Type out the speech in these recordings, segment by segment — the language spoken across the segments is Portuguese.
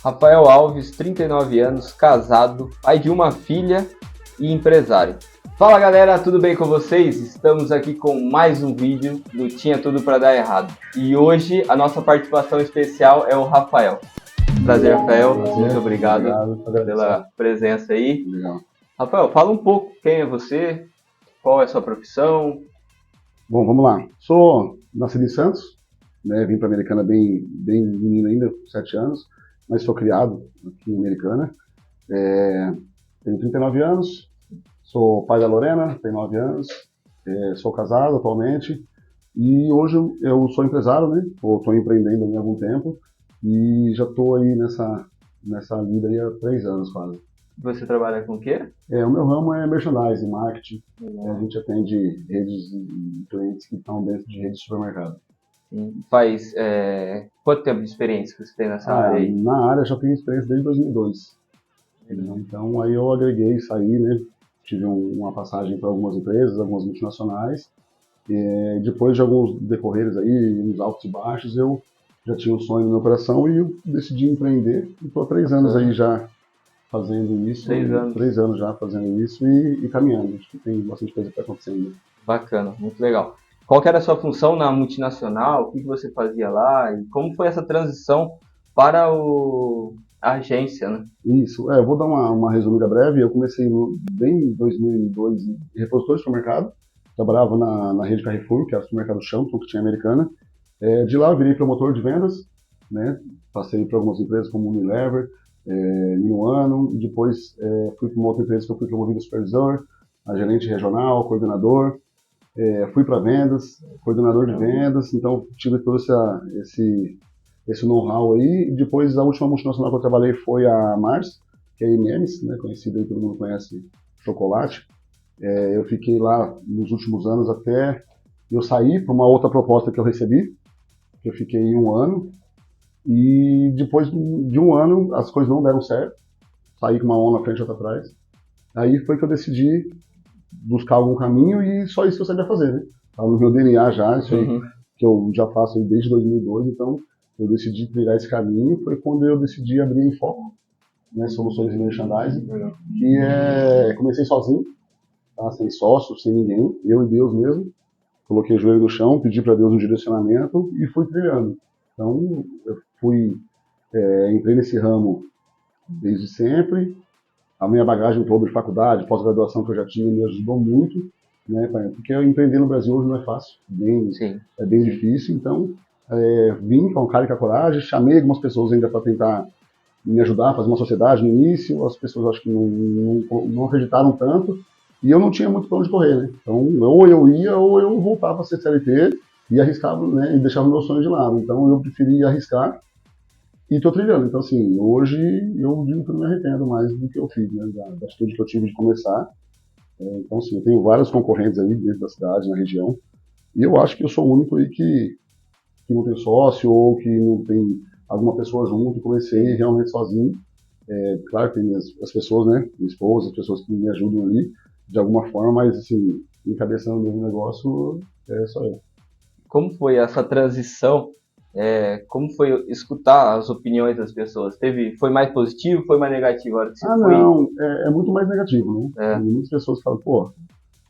Rafael Alves, 39 anos, casado, pai de uma filha e empresário. Fala galera, tudo bem com vocês? Estamos aqui com mais um vídeo do Tinha Tudo Pra Dar Errado. E hoje a nossa participação especial é o Rafael. Prazer, Rafael. Muito obrigado pela presença aí. Legal. Rafael, fala um pouco quem é você, qual é a sua profissão. Bom, vamos lá. Sou nascido em Santos, né? Vim para Americana bem menino ainda, com 7 anos, mas sou criado aqui em Americana. Tenho 39 anos, sou pai da Lorena, tenho 9 anos, sou casado atualmente e hoje eu sou empresário, né? Estou empreendendo há algum tempo e já estou aí nessa vida aí há 3 anos quase. Você trabalha com o quê? O meu ramo é merchandising, marketing. A gente atende redes e clientes que estão dentro de redes de supermercado. Faz quanto tempo de experiência que você tem nessa área aí? Na área já tenho experiência desde 2002. Então aí eu agreguei, saí, né? Tive uma passagem para algumas empresas, algumas multinacionais. Depois de alguns decorreres aí, uns altos e baixos, eu já tinha um sonho na minha operação e eu decidi empreender. Estou há 3 anos aí já fazendo isso. 3 anos. 3 anos já fazendo isso e caminhando. Acho que tem bastante coisa para acontecendo. Bacana, muito legal. Qual que era a sua função na multinacional? O que você fazia lá? E como foi essa transição para a agência, né? Isso, eu vou dar uma resumida breve. Eu comecei bem em 2002 em repositor de supermercado. Trabalhava na rede Carrefour, que era o supermercado Champion, que tinha Americana. De lá eu virei promotor de vendas, né? Passei por algumas empresas como Unilever, em um ano. Depois fui para uma outra empresa que eu fui promovido a supervisor, a gerente regional, coordenador. Fui para vendas, coordenador de vendas. Então tive todo esse know-how aí. Depois a última multinacional que eu trabalhei foi a Mars, que é a M&M's, né? Conhecida aí, todo mundo conhece, chocolate. Eu fiquei lá nos últimos anos até eu sair para uma outra proposta que eu recebi, que eu fiquei 1 ano. E depois de 1 ano, as coisas não deram certo. Saí com uma mão na frente e outra atrás. Aí foi que eu decidi buscar algum caminho e só isso que eu sabia fazer, né? Tava no meu DNA já, isso aí que eu já faço aí desde 2002, então eu decidi trilhar esse caminho. Foi quando eu decidi abrir em Foco, né? Soluções de merchandising, que comecei sozinho, tá? Sem sócio, sem ninguém, eu e Deus mesmo. Coloquei o joelho no chão, pedi para Deus um direcionamento e fui trilhando. Então eu entrei nesse ramo desde sempre. A minha bagagem toda de faculdade, pós-graduação que eu já tinha me ajudou muito, né? Porque empreender no Brasil hoje não é fácil, é bem difícil. Então vim com cara e com a coragem, chamei algumas pessoas ainda para tentar me ajudar a fazer uma sociedade no início. As pessoas acho que não acreditaram tanto e eu não tinha muito para onde correr, né? Então ou eu ia ou eu voltava a ser CLT e arriscava, né? E deixava meu sonho de lado. Então eu preferi arriscar e estou trilhando. Então assim, hoje eu digo que eu não me arrependo mais do que eu fiz, né? Da atitude que eu tive de começar. Então assim, eu tenho vários concorrentes aí dentro da cidade, na região, e eu acho que eu sou o único aí que não tem sócio ou que não tem alguma pessoa junto. Comecei realmente sozinho. Claro que tem as pessoas, né? Minha esposa, as pessoas que me ajudam ali de alguma forma, mas assim, encabeçando o negócio só eu. Como foi essa transição? Como foi escutar as opiniões das pessoas? Foi mais positivo, foi mais negativo? A hora que você foi? Não, é muito mais negativo, né? Tem muitas pessoas que falam, pô,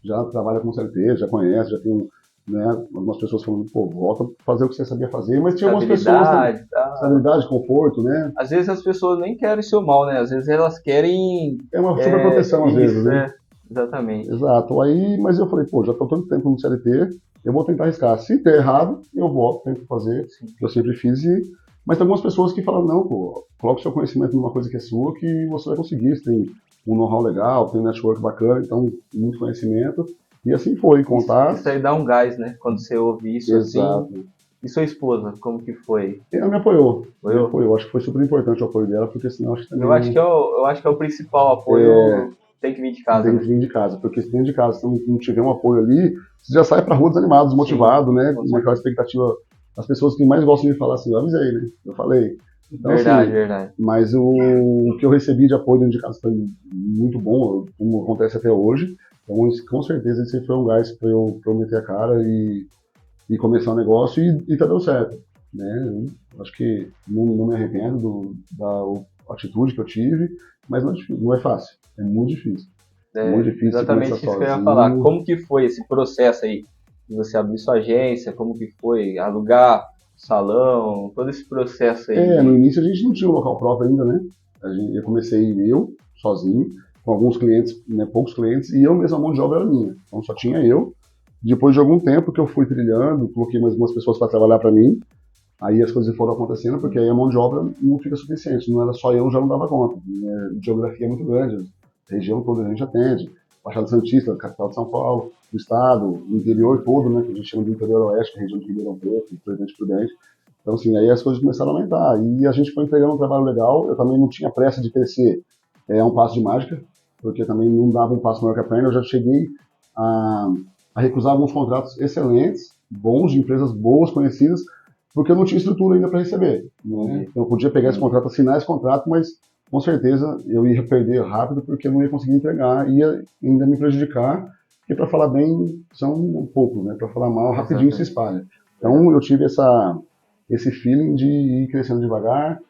já trabalha com CLT, já conhece, já tem, né? Algumas pessoas falando, pô, volta a fazer o que você sabia fazer, mas tinha algumas pessoas, né? Estabilidade, conforto, né? Às vezes as pessoas nem querem seu mal, né? Às vezes elas querem... É uma super proteção, às vezes, né? Exatamente. Exato. Aí, mas eu falei, pô, já tô tanto tempo no CLT, eu vou tentar arriscar. Se der errado, eu volto, tento fazer o que eu sempre fiz. Mas tem algumas pessoas que falam, não, pô, coloque seu conhecimento numa coisa que é sua, que você vai conseguir. Você tem um know-how legal, tem um network bacana, então muito conhecimento. E assim foi, contar. Isso aí dá um gás, né? Quando você ouve isso. Exato. Assim. E sua esposa, como que foi? Ela me apoiou. Me apoiou. Acho que foi super importante o apoio dela, porque senão acho que também... Eu acho que é o principal apoio. Tem que vir de casa. Tem que vir de casa, porque se dentro de casa, se não tiver um apoio ali, você já sai pra rua desanimado, desmotivado, né? Com aquela expectativa. As pessoas que mais gostam de falar assim, eu avisei, né? Eu falei. Então, verdade. Mas o que eu recebi de apoio dentro de casa foi muito bom, como acontece até hoje. Então, com certeza, esse foi um gás para eu meter a cara e começar o negócio e tá dando certo. né? Eu acho que não me arrependo da atitude que eu tive, mas não é fácil, é muito difícil. Muito difícil você Exatamente começar isso que eu ia falar. sozinho. Como que foi esse processo aí de você abrir sua agência? Como que foi alugar salão? Todo esse processo aí No de... início a gente não tinha um local próprio ainda, né? Eu comecei sozinho, com alguns clientes, né, poucos clientes, e eu mesmo, a mão de obra era minha. Então só tinha eu. Depois de algum tempo que eu fui trilhando, coloquei mais algumas pessoas para trabalhar para mim, aí as coisas foram acontecendo, porque aí a mão de obra não fica suficiente. Não era só eu, já não dava conta. A geografia é muito grande, a região toda a gente atende. Baixada Santista, capital de São Paulo, o estado, o interior todo, né, que a gente chama de interior oeste, que é a região de Ribeirão Preto, Presidente Prudente. Então, assim, aí as coisas começaram a aumentar. E a gente foi entregando um trabalho legal. Eu também não tinha pressa de crescer um passo de mágica, porque também não dava um passo maior que a perna. Eu já cheguei a, a recusar alguns contratos excelentes, bons, de empresas boas, conhecidas, porque eu não tinha estrutura ainda para receber. Né? Então, eu podia pegar esse contrato, assinar esse contrato, mas com certeza eu ia perder rápido, porque eu não ia conseguir entregar, ia ainda me prejudicar, porque para falar bem são poucos, né? Para falar mal, rapidinho se espalha. Então, eu tive esse feeling de ir crescendo devagar,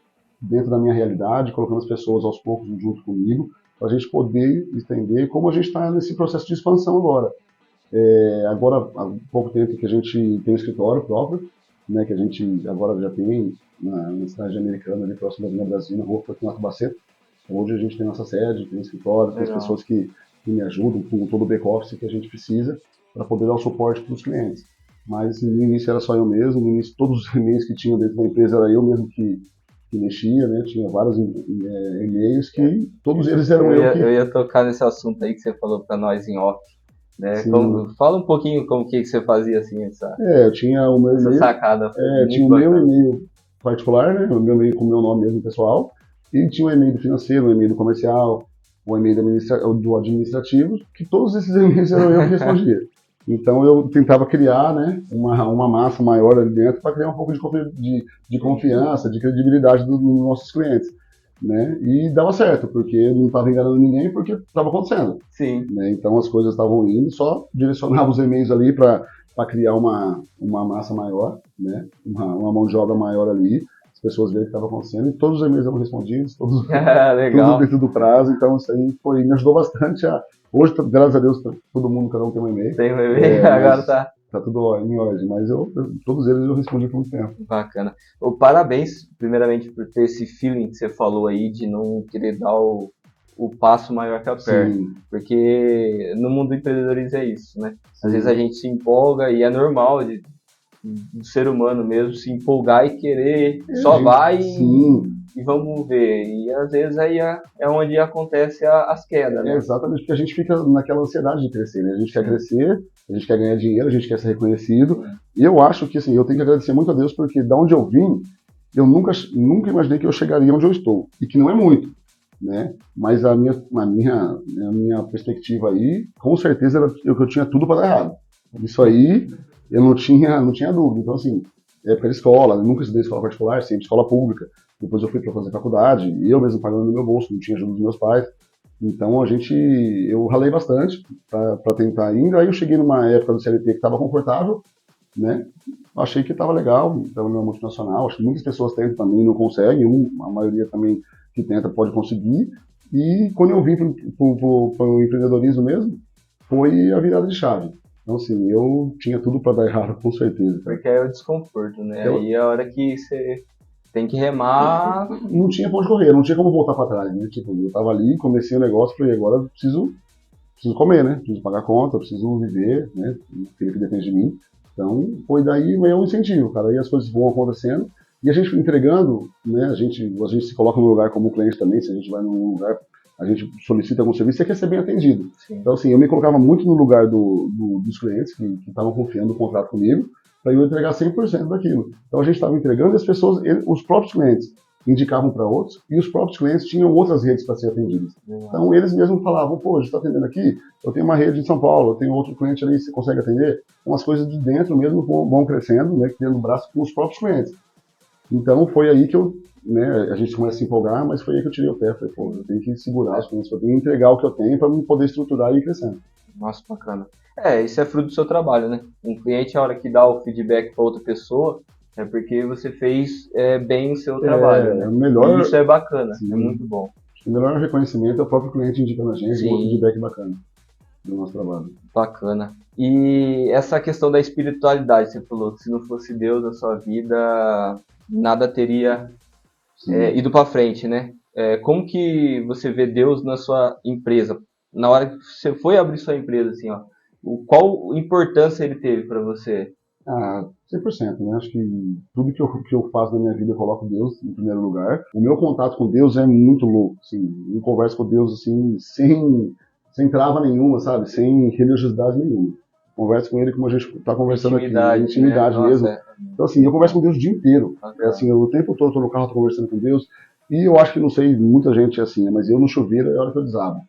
dentro da minha realidade, colocando as pessoas aos poucos junto comigo, para a gente poder entender como a gente está nesse processo de expansão agora. Agora, há pouco tempo que a gente tem um escritório próprio, né, que a gente agora já tem na cidade americana, ali próximo da Vila Brasil, na rua Fortunato Baceto. Hoje a gente tem nossa sede, tem um escritório, tem as pessoas que me ajudam com todo o back-office que a gente precisa para poder dar o suporte para os clientes. Mas no início era só eu mesmo, no início todos os e-mails que tinham dentro da empresa era eu mesmo que mexia, né? Tinha vários e-mails que todos eles eram eu ia tocar nesse assunto aí que você falou para nós em off, né? Fala um pouquinho como que você fazia assim eu tinha o meu essa e-mail, sacada. tinha o meu e-mail particular, né? O meu e-mail com o meu nome mesmo pessoal, e tinha o e-mail do financeiro, o e-mail do comercial, o e-mail do administrativo, que todos esses e-mails eram eu que respondia. Então eu tentava criar, né, uma massa maior ali dentro para criar um pouco de confiança, de credibilidade dos nossos clientes. Né? E dava certo, porque não estava enganando ninguém, porque estava acontecendo. Sim. Né? Então as coisas estavam indo, só direcionava os e-mails ali para criar uma massa maior, né? uma mão de obra maior ali, as pessoas verem o que estava acontecendo, e todos os e-mails eram respondidos, tudo dentro do prazo, então isso aí me ajudou bastante hoje, graças a Deus, todo mundo, cada um tem um e-mail. Tem um e-mail, agora tá tudo em ordem, mas todos eles eu respondi por muito tempo. Bacana. Parabéns, primeiramente, por ter esse feeling que você falou aí, de não querer dar o passo maior que a perna. Sim. Porque no mundo do empreendedorismo é isso, né? Às vezes a gente se empolga e é normal do ser humano mesmo se empolgar e querer, só vai e vamos ver. E às vezes aí é onde acontece as quedas, né? Exatamente, porque a gente fica naquela ansiedade de crescer, né? A gente quer crescer, a gente quer ganhar dinheiro, a gente quer ser reconhecido. E eu acho que, assim, eu tenho que agradecer muito a Deus, porque da onde eu vim, eu nunca imaginei que eu chegaria onde eu estou. E que não é muito, né? Mas a minha perspectiva aí, com certeza, era que eu tinha tudo para dar errado. Isso aí, eu não tinha dúvida. Então, assim, época de escola, eu nunca estudei escola particular, sempre escola pública. Depois eu fui para fazer faculdade, e eu mesmo pagando no meu bolso, não tinha ajuda dos meus pais. Então eu ralei bastante para tentar ainda. Aí eu cheguei numa época do CLT que estava confortável, né? Achei que estava legal, estava numa multinacional. Acho que muitas pessoas tentam também, não conseguem. A maioria também que tenta pode conseguir. E quando eu vim para o empreendedorismo mesmo, foi a virada de chave. Então, assim, eu tinha tudo para dar errado, com certeza. Porque é o desconforto, né? Aí é a hora que você tem que remar. Não tinha pra onde correr, não tinha como voltar para trás, né? Tipo, eu tava ali, comecei o negócio, falei, agora eu preciso comer, né? Preciso pagar conta, preciso viver, né? Filho que depende de mim. Então, foi daí um incentivo, cara. Aí as coisas vão acontecendo e a gente entregando, né? A gente se coloca no lugar como cliente também, se a gente vai num lugar, a gente solicita algum serviço, você quer ser bem atendido. Sim. Então, assim, eu me colocava muito no lugar dos clientes que estavam confiando no contrato comigo, para eu entregar 100% daquilo. Então a gente estava entregando e as pessoas, os próprios clientes indicavam para outros e os próprios clientes tinham outras redes para ser atendidos. Então eles mesmos falavam, pô, a gente está atendendo aqui, eu tenho uma rede em São Paulo, eu tenho outro cliente ali, você consegue atender? Então as coisas de dentro mesmo vão crescendo, né, criando braço com os próprios clientes. Então foi aí que a gente começa a se empolgar, mas foi aí que eu tirei o pé, falei, pô, eu tenho que segurar os clientes, eu tenho que entregar o que eu tenho para poder estruturar e ir crescendo. Nossa, bacana. Isso é fruto do seu trabalho, né? Um cliente, a hora que dá o feedback para outra pessoa, É porque você fez bem o seu trabalho, né? O E melhor, isso é bacana, é sim, muito bom. o melhor reconhecimento é o próprio cliente indicando a gente, dando um Sim, feedback bacana do nosso trabalho. bacana. E essa questão da espiritualidade, você falou que se não fosse Deus na sua vida, nada teria Sim. ido para frente, né? Como que você vê Deus na sua empresa? Na hora que você foi abrir sua empresa, assim, ó, qual importância ele teve para você? 100%, né? Acho que tudo que eu faço na minha vida eu coloco Deus em primeiro lugar. O meu contato com Deus é muito louco, assim, eu converso com Deus assim, sem trava nenhuma, sabe? Sem religiosidade nenhuma. Converso com ele como a gente está conversando aqui, Intimidade, né? intimidade Nossa, mesmo. Então, assim, eu muito converso bom. com Deus o dia inteiro. Bacana. O tempo todo eu tô no carro, tô conversando com Deus. E eu acho que, não sei, muita gente é assim, né? Mas eu no chuveiro é a hora que eu desabo.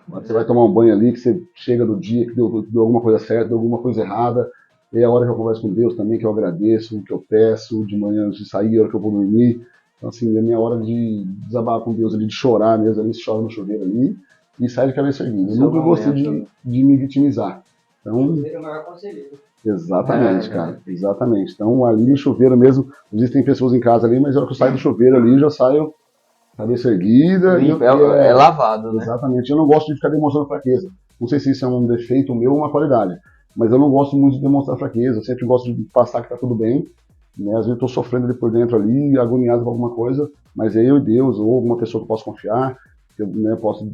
Você vai tomar um banho ali, que você chega do dia, que deu alguma coisa certa, deu alguma coisa errada. É a hora que eu converso com Deus também, que eu agradeço, que eu peço, de manhã antes de sair, a hora que eu vou dormir. Então, assim, é a minha hora de desabar com Deus ali, de chorar mesmo, ali, chora no chuveiro ali, e sai de cabeça erguida. Eu Seu nunca gostei momento, de, né? de me vitimizar. Então, Chuveiro é o maior conselheiro. exatamente, cara, exatamente. Então, ali no chuveiro mesmo, existem pessoas em casa ali, mas a hora que eu saio do chuveiro ali, já saio cabeça erguida, Limpo, é lavado, né? exatamente. Eu não gosto de ficar demonstrando fraqueza. Não sei se isso é um defeito meu ou uma qualidade, mas eu não gosto muito de demonstrar fraqueza. Eu sempre gosto de passar que tá tudo bem. Né? Às vezes eu tô sofrendo ali por dentro ali, agoniado com alguma coisa, mas é eu e Deus, ou alguma pessoa que eu posso confiar, que eu, né, posso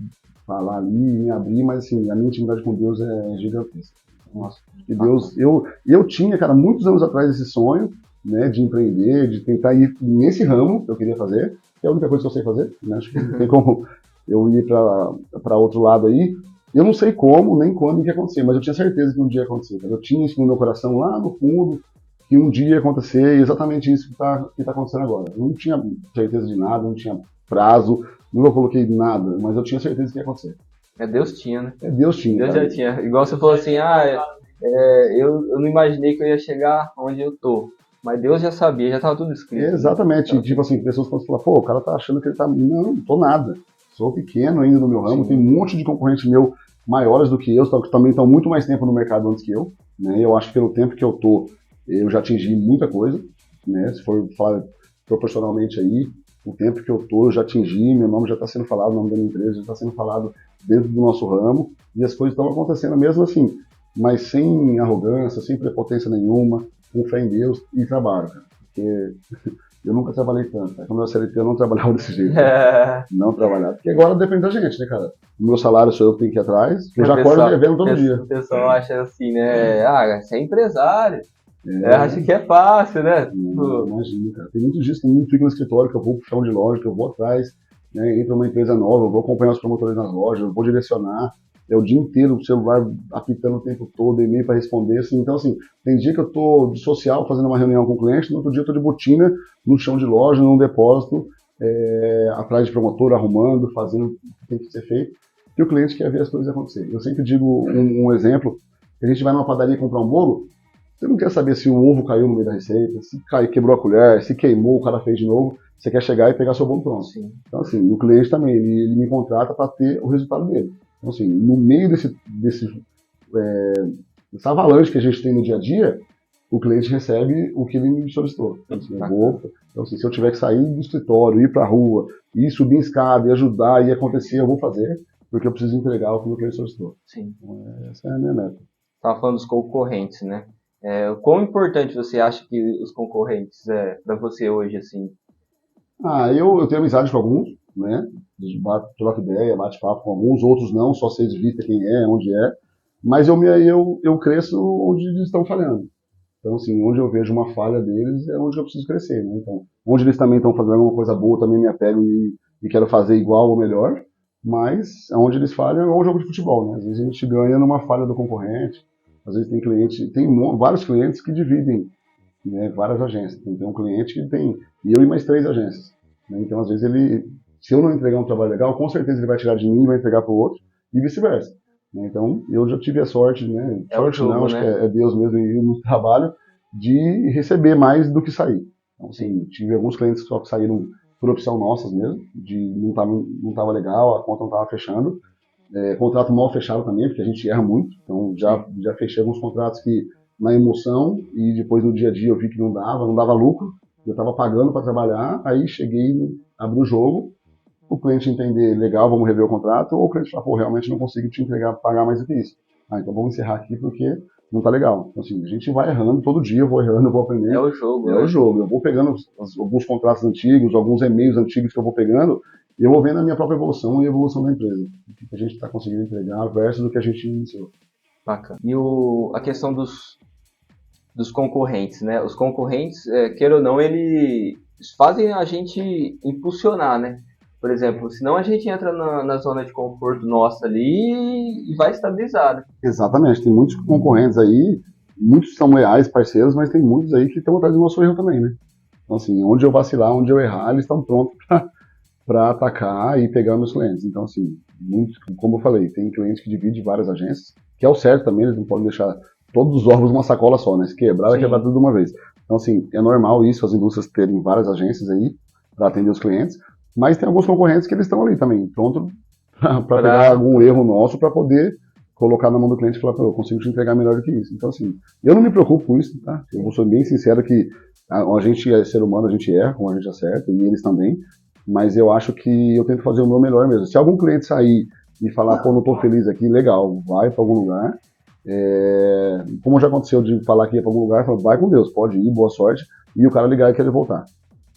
falar ali, me abrir, mas assim, a minha intimidade com Deus é gigantesca. Nossa, que Deus, eu tinha, cara, muitos anos atrás esse sonho, né, de empreender, de tentar ir nesse ramo que eu queria fazer, que é a única coisa que eu sei fazer, né? Acho que não tem como eu ir para outro lado aí. Eu não sei como, nem quando que ia acontecer, mas eu tinha certeza que um dia ia acontecer. Eu tinha isso no meu coração lá no fundo, que um dia ia acontecer exatamente isso que tá acontecendo agora. Eu não tinha certeza de nada, não tinha prazo, nunca coloquei nada, mas eu tinha certeza que ia acontecer. Deus tinha, né? Deus tinha, Deus cara. já tinha. Igual você falou assim, eu não imaginei que eu ia chegar onde eu tô. Mas Deus já sabia, já estava tudo escrito, né? Exatamente. Tipo assim, pessoas podem falar, pô, o cara tá achando que ele tá. Não, não tô nada. Sou pequeno ainda no meu ramo, tem um monte de concorrente meu maiores do que eu, que também estão muito mais tempo no mercado antes que eu. Né? Eu acho que pelo tempo que eu tô, eu já atingi muita coisa. Né? Se for falar proporcionalmente aí, o tempo que eu tô, eu já atingi, meu nome já está sendo falado, o nome da minha empresa já está sendo falado dentro do nosso ramo, e as coisas estão acontecendo mesmo assim, mas sem arrogância, sem prepotência nenhuma, com fé em Deus e trabalho, cara. Porque eu nunca trabalhei tanto. Cara. Quando eu era CLT, eu não trabalhava desse jeito. Cara. Não trabalhava. Porque agora depende da gente, né, cara? O meu salário sou eu que tenho que ir atrás. Eu já acordo devendo todo dia. O pessoal acha assim, né? Você é empresário. Acha que é fácil, né? Não, imagina, cara. Tem muitos dias que eu não fico no escritório, que eu vou pro chão de loja, que eu vou atrás, né? Entra uma empresa nova, eu vou acompanhar os promotores nas lojas, eu vou direcionar. É o dia inteiro o celular apitando o tempo todo, e-mail para responder. Assim. Então, assim, tem dia que eu tô de social fazendo uma reunião com o cliente, no outro dia eu tô de botina no chão de loja, num depósito, atrás de promotor, arrumando, fazendo o que tem que ser feito, que o cliente quer ver as coisas acontecerem. Eu sempre digo um exemplo, que a gente vai numa padaria comprar um bolo, você não quer saber se o ovo caiu no meio da receita, se quebrou a colher, se queimou, o cara fez de novo. Você quer chegar e pegar seu bolo pronto. Sim. Então, assim, o cliente também, ele me contrata para ter o resultado dele. Então, assim, no meio dessa avalanche que a gente tem no dia a dia, o cliente recebe o que ele me solicitou. Então, assim, se eu tiver que sair do escritório, ir para a rua, ir subir em escada, e ajudar, e acontecer, eu vou fazer, porque eu preciso entregar o que o cliente solicitou. Sim. Então, essa é a minha meta. Estava falando dos concorrentes, né? Quão importante você acha que os concorrentes para você hoje, assim? Eu tenho amizade com alguns, né? Troco ideia, bate papo com alguns, outros não, só sei de vista quem é, onde é. Mas eu cresço onde eles estão falhando. Então, assim, onde eu vejo uma falha deles é onde eu preciso crescer, né? Então, onde eles também estão fazendo alguma coisa boa, também me apego e quero fazer igual ou melhor. Mas onde eles falham é um jogo de futebol, né? Às vezes a gente ganha numa falha do concorrente. Às vezes tem vários clientes que dividem, né, várias agências. Tem um cliente que tem eu e mais 3 agências. Né? Então, às vezes, se eu não entregar um trabalho legal, com certeza ele vai tirar de mim e vai entregar para o outro, e vice-versa. Né? Então, eu já tive a sorte, né? Sorte jogo, não, acho né? que é Deus mesmo e no trabalho, de receber mais do que sair. Então, assim, tive alguns clientes só que saíram por opção nossas mesmo, de não tava legal, a conta não estava fechando. Contrato mal fechado também, porque a gente erra muito. Então, já fechei alguns contratos que na emoção, e depois no dia a dia eu vi que não dava lucro, eu estava pagando para trabalhar, aí cheguei, abri o jogo, o cliente entender, legal, vamos rever o contrato, ou o cliente falar, pô, realmente não consigo te entregar, pagar mais do que isso. Então vamos encerrar aqui porque não tá legal. Então, assim, a gente vai errando, todo dia eu vou errando, eu vou aprendendo. É o jogo, É né? o jogo. Eu vou pegando alguns contratos antigos, alguns e-mails antigos que eu vou pegando, e eu vou vendo a minha própria evolução e a evolução da empresa. O que a gente está conseguindo entregar versus o que a gente iniciou. Bacana. E a questão dos concorrentes, né? Os concorrentes, queira ou não, eles fazem a gente impulsionar, né? Por exemplo, senão a gente entra na zona de conforto nossa ali e vai estabilizar, né? Exatamente. Tem muitos concorrentes aí, muitos são leais, parceiros, mas tem muitos aí que estão atrás do nosso erro também, né? Então, assim, onde eu vacilar, onde eu errar, eles estão prontos para atacar e pegar meus clientes. Então, assim, como eu falei, tem cliente que divide várias agências, que é o certo também, eles não podem deixar todos os ovos numa sacola só, né? Se quebrar, vai quebrar tudo de uma vez. Então, assim, é normal isso, as indústrias terem várias agências aí para atender os clientes, mas tem alguns concorrentes que eles estão ali também, pronto para pegar algum erro nosso para poder colocar na mão do cliente e falar, pô, eu consigo te entregar melhor do que isso. Então, assim, eu não me preocupo com isso, tá? Eu vou ser bem sincero que a gente é ser humano, a gente erra, como a gente acerta, e eles também, mas eu acho que eu tento fazer o meu melhor mesmo. Se algum cliente sair e falar, pô, não tô feliz aqui, legal, vai para algum lugar. Como já aconteceu de falar que ia para algum lugar, falo, vai com Deus, pode ir, boa sorte, e o cara ligar e querer voltar,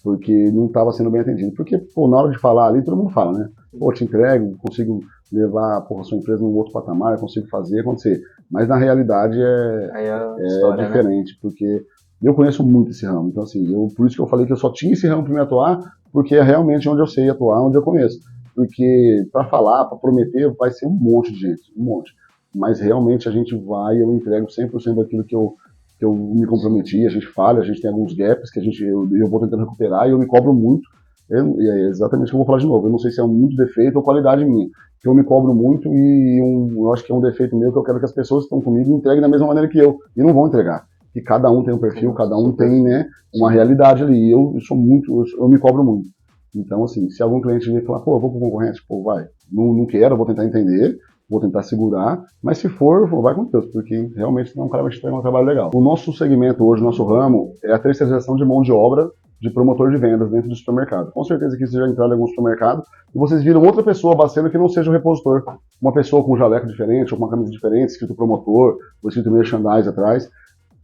porque não estava sendo bem atendido. Porque, pô, na hora de falar ali, todo mundo fala, né? Pô, te entrego, consigo levar a sua empresa num outro patamar, consigo fazer acontecer. Mas na realidade história, diferente, né? Porque eu conheço muito esse ramo. Então, assim, por isso que eu falei que eu só tinha esse ramo para me atuar, porque é realmente onde eu sei atuar, onde eu conheço. Porque para falar, para prometer, vai ser um monte de gente, um monte. Mas realmente a gente eu entrego 100% daquilo que eu me comprometi, a gente falha, a gente tem alguns gaps que eu vou tentando recuperar e eu me cobro muito. E é exatamente o que eu vou falar de novo. Eu não sei se é muito defeito ou qualidade minha. Eu me cobro muito e eu acho que é um defeito meu que eu quero que as pessoas que estão comigo entreguem da mesma maneira que eu. E não vão entregar. E cada um tem um perfil, cada um tem, né, uma realidade ali. E eu me cobro muito. Então, assim, se algum cliente vier falar, pô, eu vou pro concorrente, pô, vai. Não quero, eu vou tentar entender, vou tentar segurar, mas se for, vai com Deus, porque realmente não é um cara que vai te entregar um trabalho legal. O nosso segmento hoje, o nosso ramo, é a terceirização de mão de obra de promotor de vendas dentro do supermercado. Com certeza que vocês já entraram em algum supermercado e vocês viram outra pessoa abastecendo que não seja o repositor. Uma pessoa com um jaleco diferente, ou com uma camisa diferente, escrito promotor, ou escrito merchandise atrás.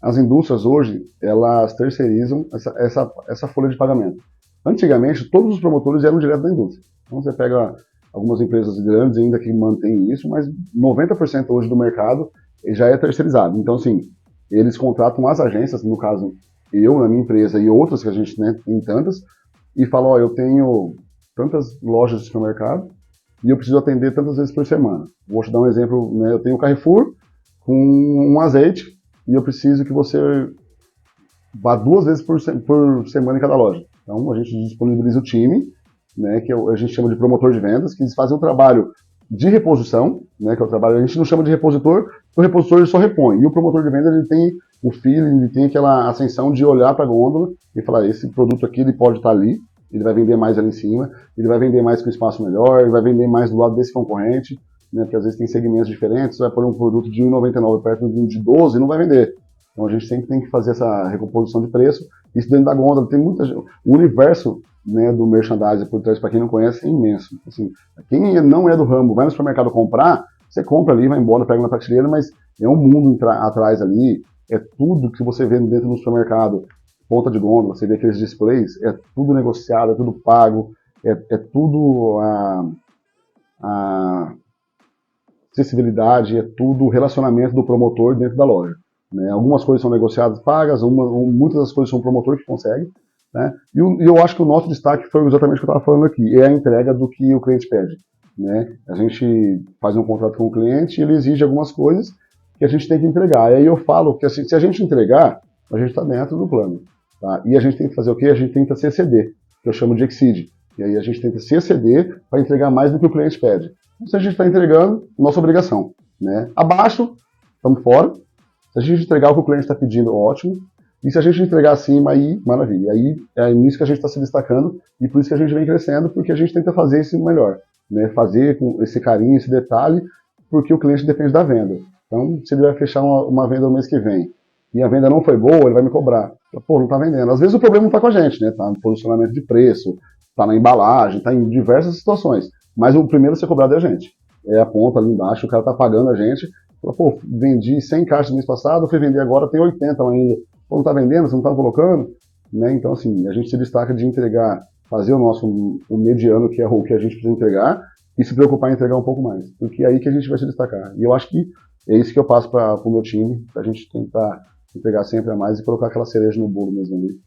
As indústrias hoje, elas terceirizam essa folha de pagamento. Antigamente, todos os promotores eram direto da indústria. Então você pega algumas empresas grandes ainda que mantêm isso, mas 90% hoje do mercado já é terceirizado. Então, assim, eles contratam as agências, no caso, eu, na minha empresa, e outras que a gente, né, tem tantas, e falam, ó, eu tenho tantas lojas de supermercado e eu preciso atender tantas vezes por semana. Vou te dar um exemplo, né, eu tenho o Carrefour com um azeite e eu preciso que você vá 2 vezes por semana em cada loja. Então, a gente disponibiliza o time, né, que a gente chama de promotor de vendas, que eles fazem um trabalho de reposição, né, que é o trabalho, a gente não chama de repositor, o repositor ele só repõe, e o promotor de vendas ele tem o feeling, ele tem aquela ascensão de olhar para a gôndola e falar, esse produto aqui ele pode estar ali, ele vai vender mais ali em cima, ele vai vender mais com espaço melhor, ele vai vender mais do lado desse concorrente, né, porque às vezes tem segmentos diferentes, você vai pôr um produto de R$1,99 perto de um de 12 e não vai vender. Então a gente sempre tem que fazer essa recomposição de preço, isso dentro da gôndola, tem muita gente, o universo, né, do merchandising por trás, para quem não conhece, é imenso. Assim, quem não é do ramo, vai no supermercado comprar, você compra ali, vai embora, pega na prateleira, mas é um mundo atrás ali, é tudo que você vê dentro do supermercado, ponta de gôndola, você vê aqueles displays, é tudo negociado, é tudo pago, é tudo a acessibilidade, é tudo o relacionamento do promotor dentro da loja. Né? Algumas coisas são negociadas, pagas, muitas das coisas são o promotor que consegue. Né? E eu acho que o nosso destaque foi exatamente o que eu estava falando aqui, é a entrega do que o cliente pede. Né? A gente faz um contrato com o cliente e ele exige algumas coisas que a gente tem que entregar. E aí eu falo que assim, se a gente entregar, a gente está dentro do plano. Tá? E a gente tem que fazer o quê? A gente tenta se exceder, que eu chamo de exceed. E aí a gente tenta se exceder para entregar mais do que o cliente pede. Então, se a gente está entregando, nossa obrigação. Né? Abaixo, estamos fora. Se a gente entregar o que o cliente está pedindo, ótimo. E se a gente entregar acima, aí, maravilha. E aí é nisso que a gente está se destacando e por isso que a gente vem crescendo, porque a gente tenta fazer isso melhor. Né? Fazer com esse carinho, esse detalhe, porque o cliente depende da venda. Então, se ele vai fechar uma venda no mês que vem, e a venda não foi boa, ele vai me cobrar. Pô, não tá vendendo. Às vezes o problema não tá com a gente, né? Tá no posicionamento de preço, tá na embalagem, tá em diversas situações. Mas o primeiro a ser cobrado é a gente. É a ponta ali embaixo, o cara tá pagando a gente. Fala, pô, vendi 100 caixas no mês passado, fui vender agora, tem 80 ainda. Pô, não tá vendendo, você não tá colocando? Né? Então, assim, a gente se destaca de entregar, fazer o mediano, que é o que a gente precisa entregar, e se preocupar em entregar um pouco mais. Porque é aí que a gente vai se destacar. E eu acho que é isso que eu passo para o meu time, pra gente tentar entregar sempre a mais e colocar aquela cereja no bolo mesmo ali,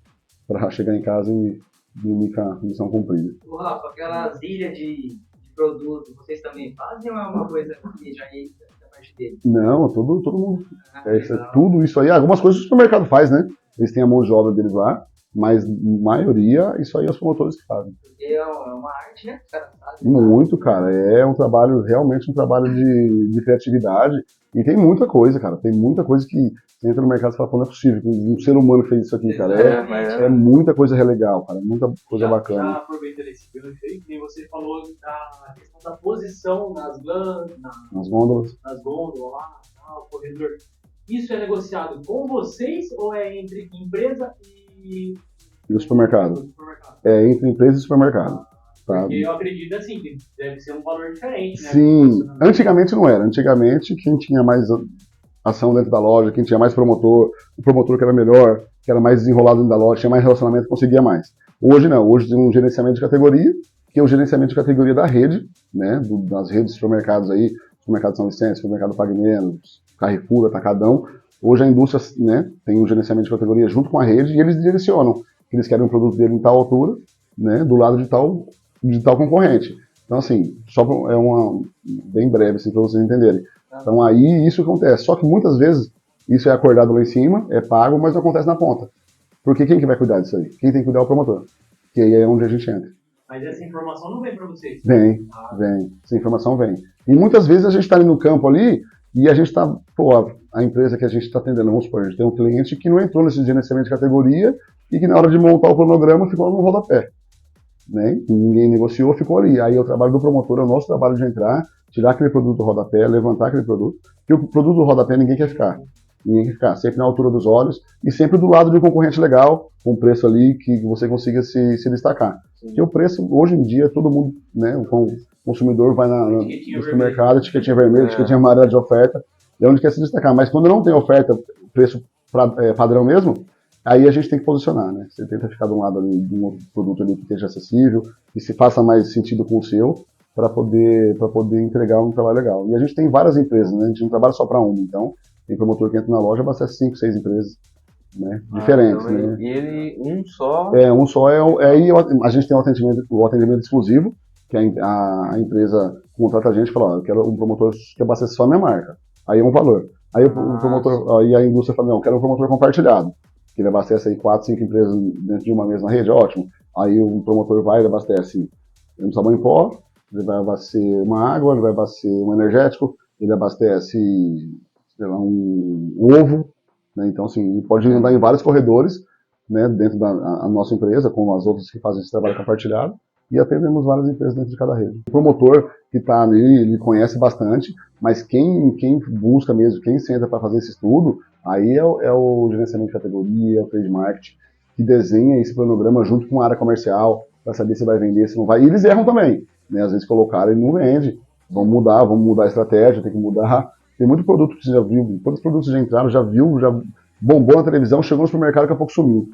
para chegar em casa e dormir com a missão cumprida. Ô, Rafa, aquelas ilhas de produto, vocês também fazem ou é uma coisa que já é da parte dele? Não, todo mundo. Tudo isso aí. Algumas coisas o supermercado faz, né? Eles têm a mão de obra deles lá, mas maioria, isso aí é os promotores que fazem. Porque é uma arte, né? Os caras fazem. Muito, cara. É um trabalho, realmente um trabalho de criatividade. E tem muita coisa, cara. Tem muita coisa que você entra no mercado e fala, pô, não é possível. Um ser humano fez isso aqui, cara. É muita coisa legal, cara. Muita coisa bacana. Já aproveitando esse gancho aí, que você falou da questão da posição nas gôndolas lá, o corredor. Isso é negociado com vocês ou é entre empresa e o supermercado? É entre empresa e supermercado. Tá? Porque eu acredito assim, que deve ser um valor diferente, né? Sim, antigamente não era. Antigamente, quem tinha mais ação dentro da loja, quem tinha mais promotor, o promotor que era melhor, que era mais desenrolado dentro da loja, tinha mais relacionamento, conseguia mais. Hoje não, hoje tem um gerenciamento de categoria, que é o gerenciamento de categoria da rede, né, das redes de supermercados aí, supermercado São Vicente, supermercado Pague Menos, Carrefour, Atacadão. Hoje a indústria, né, tem um gerenciamento de categoria junto com a rede e eles direcionam. Eles querem um produto dele em tal altura, né, do lado de tal concorrente. Então, assim, só é uma bem breve, assim, para vocês entenderem. Então, aí isso acontece. Só que muitas vezes isso é acordado lá em cima, é pago, mas não acontece na ponta. Porque quem que vai cuidar disso aí? Quem tem que cuidar é o promotor. Que aí é onde a gente entra. Mas essa informação não vem para vocês? Vem. Essa informação vem. E muitas vezes a gente está ali no campo ali e a gente está, pô, a empresa que a gente está atendendo, vamos supor, a gente tem um cliente que não entrou nesse gerenciamento de categoria e que na hora de montar o cronograma ficou no rodapé. Né? Ninguém negociou, ficou ali. Aí o trabalho do promotor é o nosso trabalho de entrar, tirar aquele produto do rodapé, levantar aquele produto. Porque o produto do rodapé ninguém quer ficar. Ninguém quer ficar. Sempre na altura dos olhos e sempre do lado de um concorrente legal, com um preço ali que você consiga se destacar. Sim. Porque o preço, hoje em dia, todo mundo, né, o consumidor vai no supermercado, etiquetinha vermelha, etiquetinha amarela de oferta, é onde quer se destacar. Mas quando não tem oferta, preço padrão mesmo, aí a gente tem que posicionar, né? Você tenta ficar de um lado ali, de um outro produto ali que esteja acessível, que se faça mais sentido com o seu, para poder entregar um trabalho legal. E a gente tem várias empresas, né? A gente não trabalha só para uma, então tem promotor que entra na loja, abastece 5, 6 empresas, né? Diferentes, então, né? E ele, um só... Um só aí a gente tem o atendimento exclusivo, que a empresa contrata a gente e fala, ó, eu quero um promotor que abastece só a minha marca. Aí é um valor. Aí o promotor, aí a indústria fala, não, eu quero um promotor compartilhado. Que ele abastece aí 4, 5 empresas dentro de uma mesma rede, ótimo. Aí o promotor vai, ele abastece um sabão em pó, ele vai abastecer uma água, ele vai abastecer um energético, ele abastece, sei lá, um ovo, né? Então, assim, ele pode andar em vários corredores, né, dentro da nossa empresa, com as outras que fazem esse trabalho compartilhado, e atendemos várias empresas dentro de cada rede. O promotor que está ali, ele conhece bastante, mas quem busca mesmo, quem senta para fazer esse estudo, aí é o gerenciamento de categoria, é o trade marketing, que desenha esse cronograma junto com a área comercial, para saber se vai vender, se não vai. E eles erram também, né? Às vezes colocaram e não vende. Vamos mudar a estratégia, tem que mudar. Tem muito produto que você já viu, quantos produtos já entraram, já viu, já bombou na televisão, chegou no supermercado, daqui a pouco sumiu.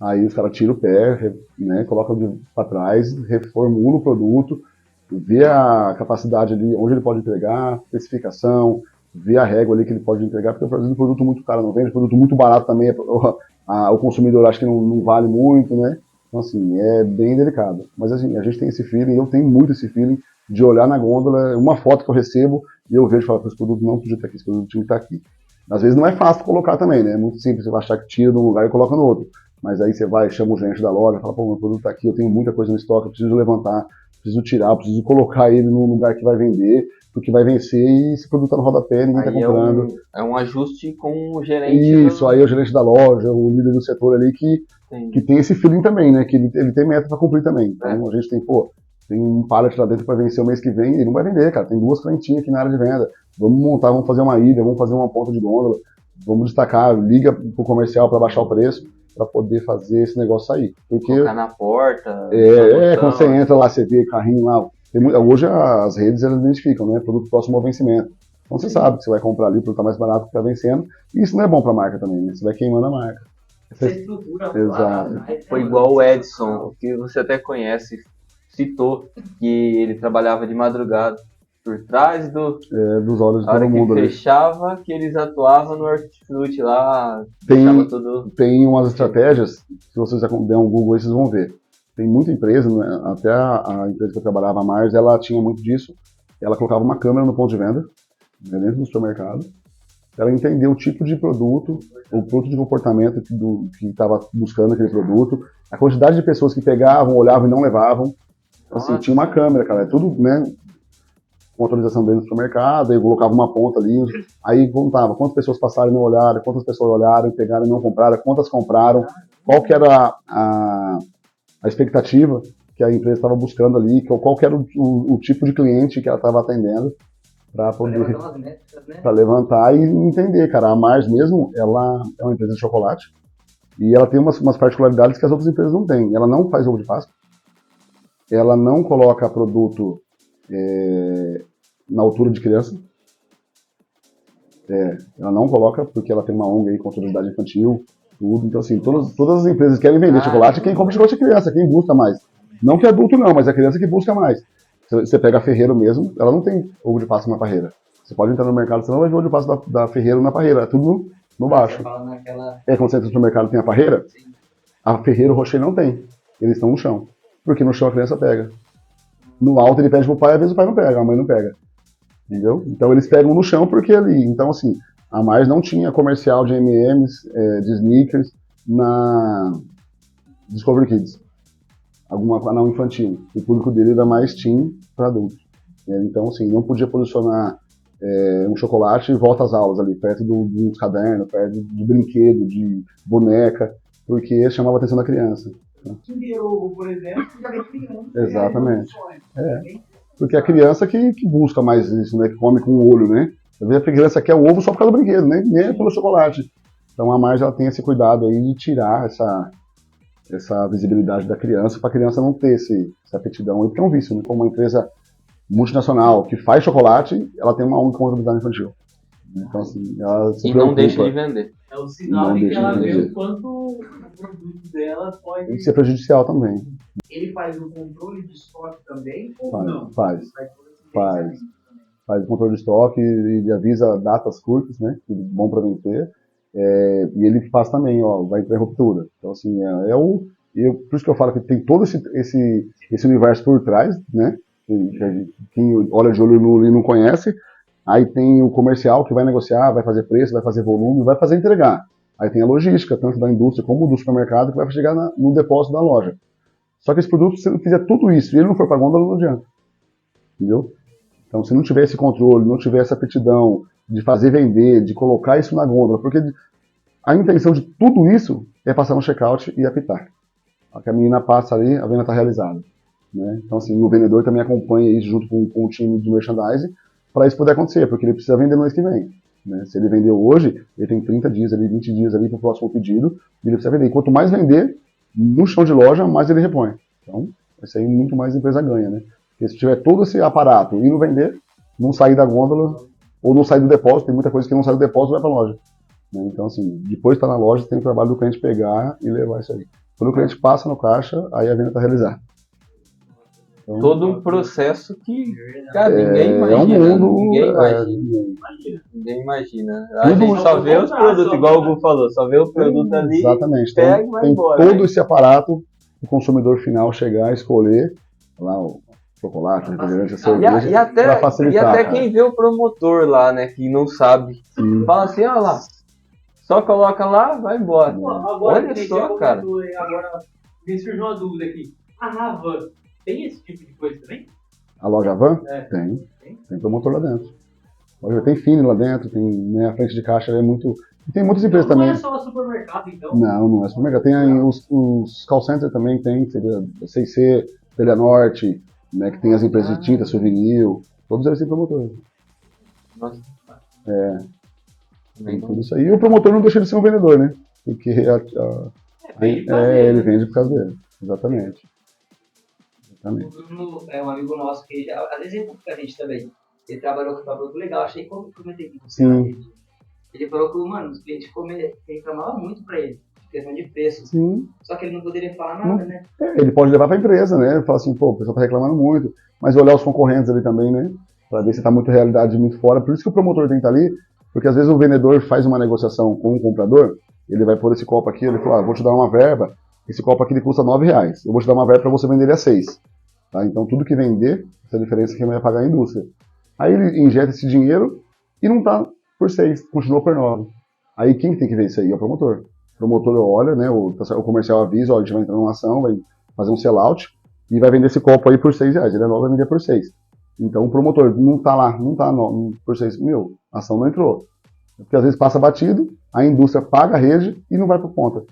Aí os caras tiram o pé, né, colocam para trás, reformula o produto, vê a capacidade ali, onde ele pode entregar, especificação, vê a régua ali que ele pode entregar, porque às vezes o produto muito caro não vende, o produto muito barato também, o consumidor acha que não vale muito, né? Então, assim, é bem delicado. Mas, assim, a gente tem esse feeling, eu tenho muito esse feeling de olhar na gôndola, uma foto que eu recebo, e eu vejo e falo que esse produto não podia estar aqui, esse produto tinha que estar aqui. Às vezes não é fácil colocar também, né? É muito simples, você vai achar que tira de um lugar e coloca no outro. Mas aí você vai, chama o gerente da loja, fala, pô, meu produto está aqui, eu tenho muita coisa no estoque, eu preciso levantar, preciso tirar, preciso colocar ele no lugar que vai vender, porque vai vencer e esse produto está no rodapé, ninguém está comprando. É um ajuste com o gerente. Isso, aí é o gerente da loja, o líder do setor ali que tem esse feeling também, né? Que ele tem meta para cumprir também. Então a gente tem, tem um pallet lá dentro para vencer o mês que vem, ele não vai vender, cara. Tem 2 frentinhas aqui na área de venda. Vamos montar, vamos fazer uma ilha, vamos fazer uma ponta de gôndola. vamos destacar, liga pro comercial para baixar o preço, para poder fazer esse negócio sair. Porque Colocar na porta. quando você entra lá, você vê carrinho lá. Hoje as redes elas identificam, né? Produto próximo ao vencimento. Então você sabe que você vai comprar ali, o produto tá mais barato que está vencendo. E isso não é bom para a marca também, né? Você vai queimando a marca. Essa estrutura Exato. Foi igual o Edson, que você até conhece, citou que ele trabalhava de madrugada por trás Dos olhos de a hora todo que mundo ali. fechava, que eles atuavam no hortifruti lá, deixava tudo. Tem umas estratégias, se vocês der um Google aí, vocês vão ver. Tem muita empresa, né? Até a empresa que eu trabalhava, a Mars, ela tinha muito disso. Ela colocava uma câmera no ponto de venda, né, dentro do supermercado. Ela entendeu o tipo de produto, o produto de comportamento que estava buscando aquele produto, a quantidade de pessoas que pegavam, olhavam e não levavam. Assim, tinha uma câmera, cara, é tudo, né, com autorização dentro do supermercado, aí eu colocava uma ponta ali, aí contava quantas pessoas passaram e não olharam, quantas pessoas olharam, pegaram e não compraram, quantas compraram, qual que era a expectativa que a empresa estava buscando ali, qual que era o tipo de cliente que ela estava atendendo, para poder para levantar e entender, cara. A Mars mesmo, ela é uma empresa de chocolate e ela tem umas particularidades que as outras empresas não têm. Ela não faz ovo de Páscoa, ela não coloca produto na altura de criança, ela não coloca porque ela tem uma ONG aí com autoridade infantil, tudo. Então assim, todas as empresas querem vender chocolate, quem compra chocolate é criança, quem busca mais. Não que é adulto não, mas é criança que busca mais. Você pega a Ferreiro mesmo, ela não tem ovo de Páscoa na parreira. Você pode entrar no mercado, você não vai ver ovo de Páscoa da Ferreiro na parreira, é tudo no baixo. Quando você entra no mercado tem a parreira, a Ferreiro Rocher não tem. Eles estão no chão. Porque no chão a criança pega. No alto ele pede pro pai, às vezes o pai não pega, a mãe não pega. Entendeu? Então eles pegam no chão porque ali. Então assim, a Mars não tinha comercial de M&M's, de sneakers na Discovery Kids. Alguma canal infantil. O público dele era mais teen para adultos. Então, assim, não podia posicionar um chocolate e volta às aulas ali, perto dos cadernos, perto de brinquedo, de boneca, porque chamava a atenção da criança. Kinder Ovo, por exemplo, já vem criança. Exatamente. Porque a criança que busca mais isso, né? Que come com o olho, né? Às vezes a criança quer o ovo só por causa do brinquedo, né? Nem é pelo chocolate. Então a Marge ela tem esse cuidado aí de tirar essa visibilidade da criança, para a criança não ter essa aptidão, porque é um vício, né? Como uma empresa multinacional que faz chocolate, ela tem uma ONG com autoridade infantil. Então, assim, ela se preocupa. Não deixa de vender. É o sinal de que ela vê o quanto o produto dela pode... Tem que ser prejudicial também. Ele faz o controle de estoque também ou faz, não? Faz o controle de estoque e avisa datas curtas, né? Que é bom para vencer. E ele faz também, ó, vai ter ruptura. Então, assim, por isso que eu falo que tem todo esse universo por trás, né? Quem olha de olho e não conhece. Aí tem o comercial que vai negociar, vai fazer preço, vai fazer volume, vai fazer entregar. Aí tem a logística, tanto da indústria como do supermercado, que vai chegar no depósito da loja. Só que esse produto, se ele fizer tudo isso e ele não for para a gôndola, não adianta. Entendeu? Então, se não tiver esse controle, não tiver essa aptidão de fazer vender, de colocar isso na gôndola, porque a intenção de tudo isso é passar no checkout e apitar. Que a menina passa ali, a venda está realizada. Né? Então, assim, o vendedor também acompanha isso junto com o time de merchandising para isso poder acontecer, porque ele precisa vender no mês que vem. Né? Se ele vendeu hoje, ele tem 30 dias ali, 20 dias ali para o próximo pedido, e ele precisa vender. E quanto mais vender no chão de loja, mais ele repõe. Então, isso aí muito mais a empresa ganha. Né? Porque se tiver todo esse aparato e não vender, não sair da gôndola, ou não sair do depósito, tem muita coisa que não sai do depósito e vai para a loja. Né? Então, assim, depois de estar na loja, tem o trabalho do cliente pegar e levar isso aí. Quando o cliente passa no caixa, aí a venda está realizada. Então, todo um processo que, cara, ninguém imagina. É um mundo, ninguém imagina. A gente só vê os produtos, igual o Gu falou, só vê o produto ali, exatamente. pega então, e vai tem embora. Todo esse aparato, o consumidor final chegar, escolher lá o chocolate, o refrigerante, a cerveja, e até quem vê o promotor lá, né, que não sabe, fala assim, olha lá, só coloca lá, vai embora. Agora, olha só, cara. Agora, me surgiu uma dúvida aqui. A Ravan tem esse tipo de coisa também? A loja Van? Tem promotor lá dentro. Tem Fini lá dentro, tem, né, a frente de caixa é muito... Tem muitas empresas também. Não é só supermercado, então? Não é supermercado. Tem os call centers também, tem, seria a C&C, Telha Norte, né, que tem as empresas de tinta, Souvenir, todos eles têm promotores. Nossa. Tem tudo isso aí. E o promotor não deixa de ser um vendedor, né? Porque ele vende por causa dele. Exatamente. O Bruno é um amigo nosso que às vezes ele conta com a gente também. Ele trabalhou com um produto legal, achei que eu comentei com você. Ele falou que, mano, os clientes reclamavam muito pra ele, questão de preço. Sim. Só que ele não poderia falar nada, né? Ele pode levar pra empresa, né? Falar assim, pô, o pessoal tá reclamando muito. Mas olhar os concorrentes ali também, né? Pra ver se tá muita realidade muito fora. Por isso que o promotor tem que estar ali, porque às vezes o vendedor faz uma negociação com o comprador, ele vai pôr esse copo aqui, ele fala, vou te dar uma verba, esse copo aqui ele custa R$9, eu vou te dar uma verba pra você vender ele a 6. Tá? Então tudo que vender, essa diferença quem vai pagar é a indústria. Aí ele injeta esse dinheiro e não tá por 6, continua por 9. Aí quem tem que ver isso aí é o promotor. O promotor olha, né, o comercial avisa, ó, a gente vai entrar numa ação, vai fazer um sellout e vai vender esse copo aí por R$6. Ele é 9, vai vender por 6. Então o promotor não tá lá, não tá por 6. Meu, a ação não entrou. Porque às vezes passa batido, a indústria paga a rede e não vai por ponta.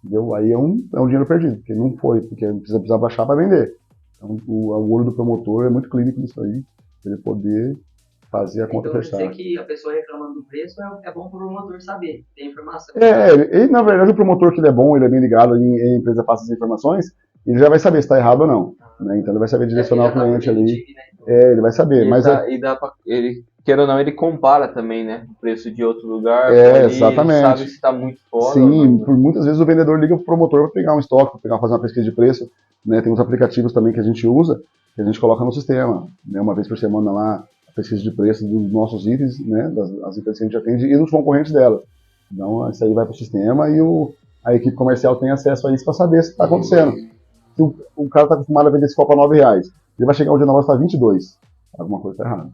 Entendeu? Aí é um dinheiro perdido, porque não foi, porque precisa baixar para vender. Então o olho do promotor é muito clínico nisso aí, para ele poder fazer a conta fechar. Então, que a pessoa reclamando do preço é bom para o promotor saber, ter informação. Ele, na verdade, o promotor que ele é bom, ele é bem ligado, a empresa passa as informações, ele já vai saber se está errado ou não. Né? Então ele vai saber direcionar o cliente ali. Né? Ele vai saber. Mas ele, queira ou não, ele compara também, né? O preço de outro lugar. Exatamente. Ele sabe se está muito fora. Sim, por muitas vezes o vendedor liga para o promotor para pegar um estoque, para fazer uma pesquisa de preço. Né? Tem uns aplicativos também que a gente usa, que a gente coloca no sistema. Né? Uma vez por semana lá, a pesquisa de preço dos nossos itens, né? Das empresas que a gente atende e dos concorrentes dela. Então, isso aí vai para o sistema e a equipe comercial tem acesso a isso para saber se está acontecendo. Se o cara está acostumado a vender esse copo a R$9, ele vai chegar um dia na loja e está 22. Alguma coisa está errada.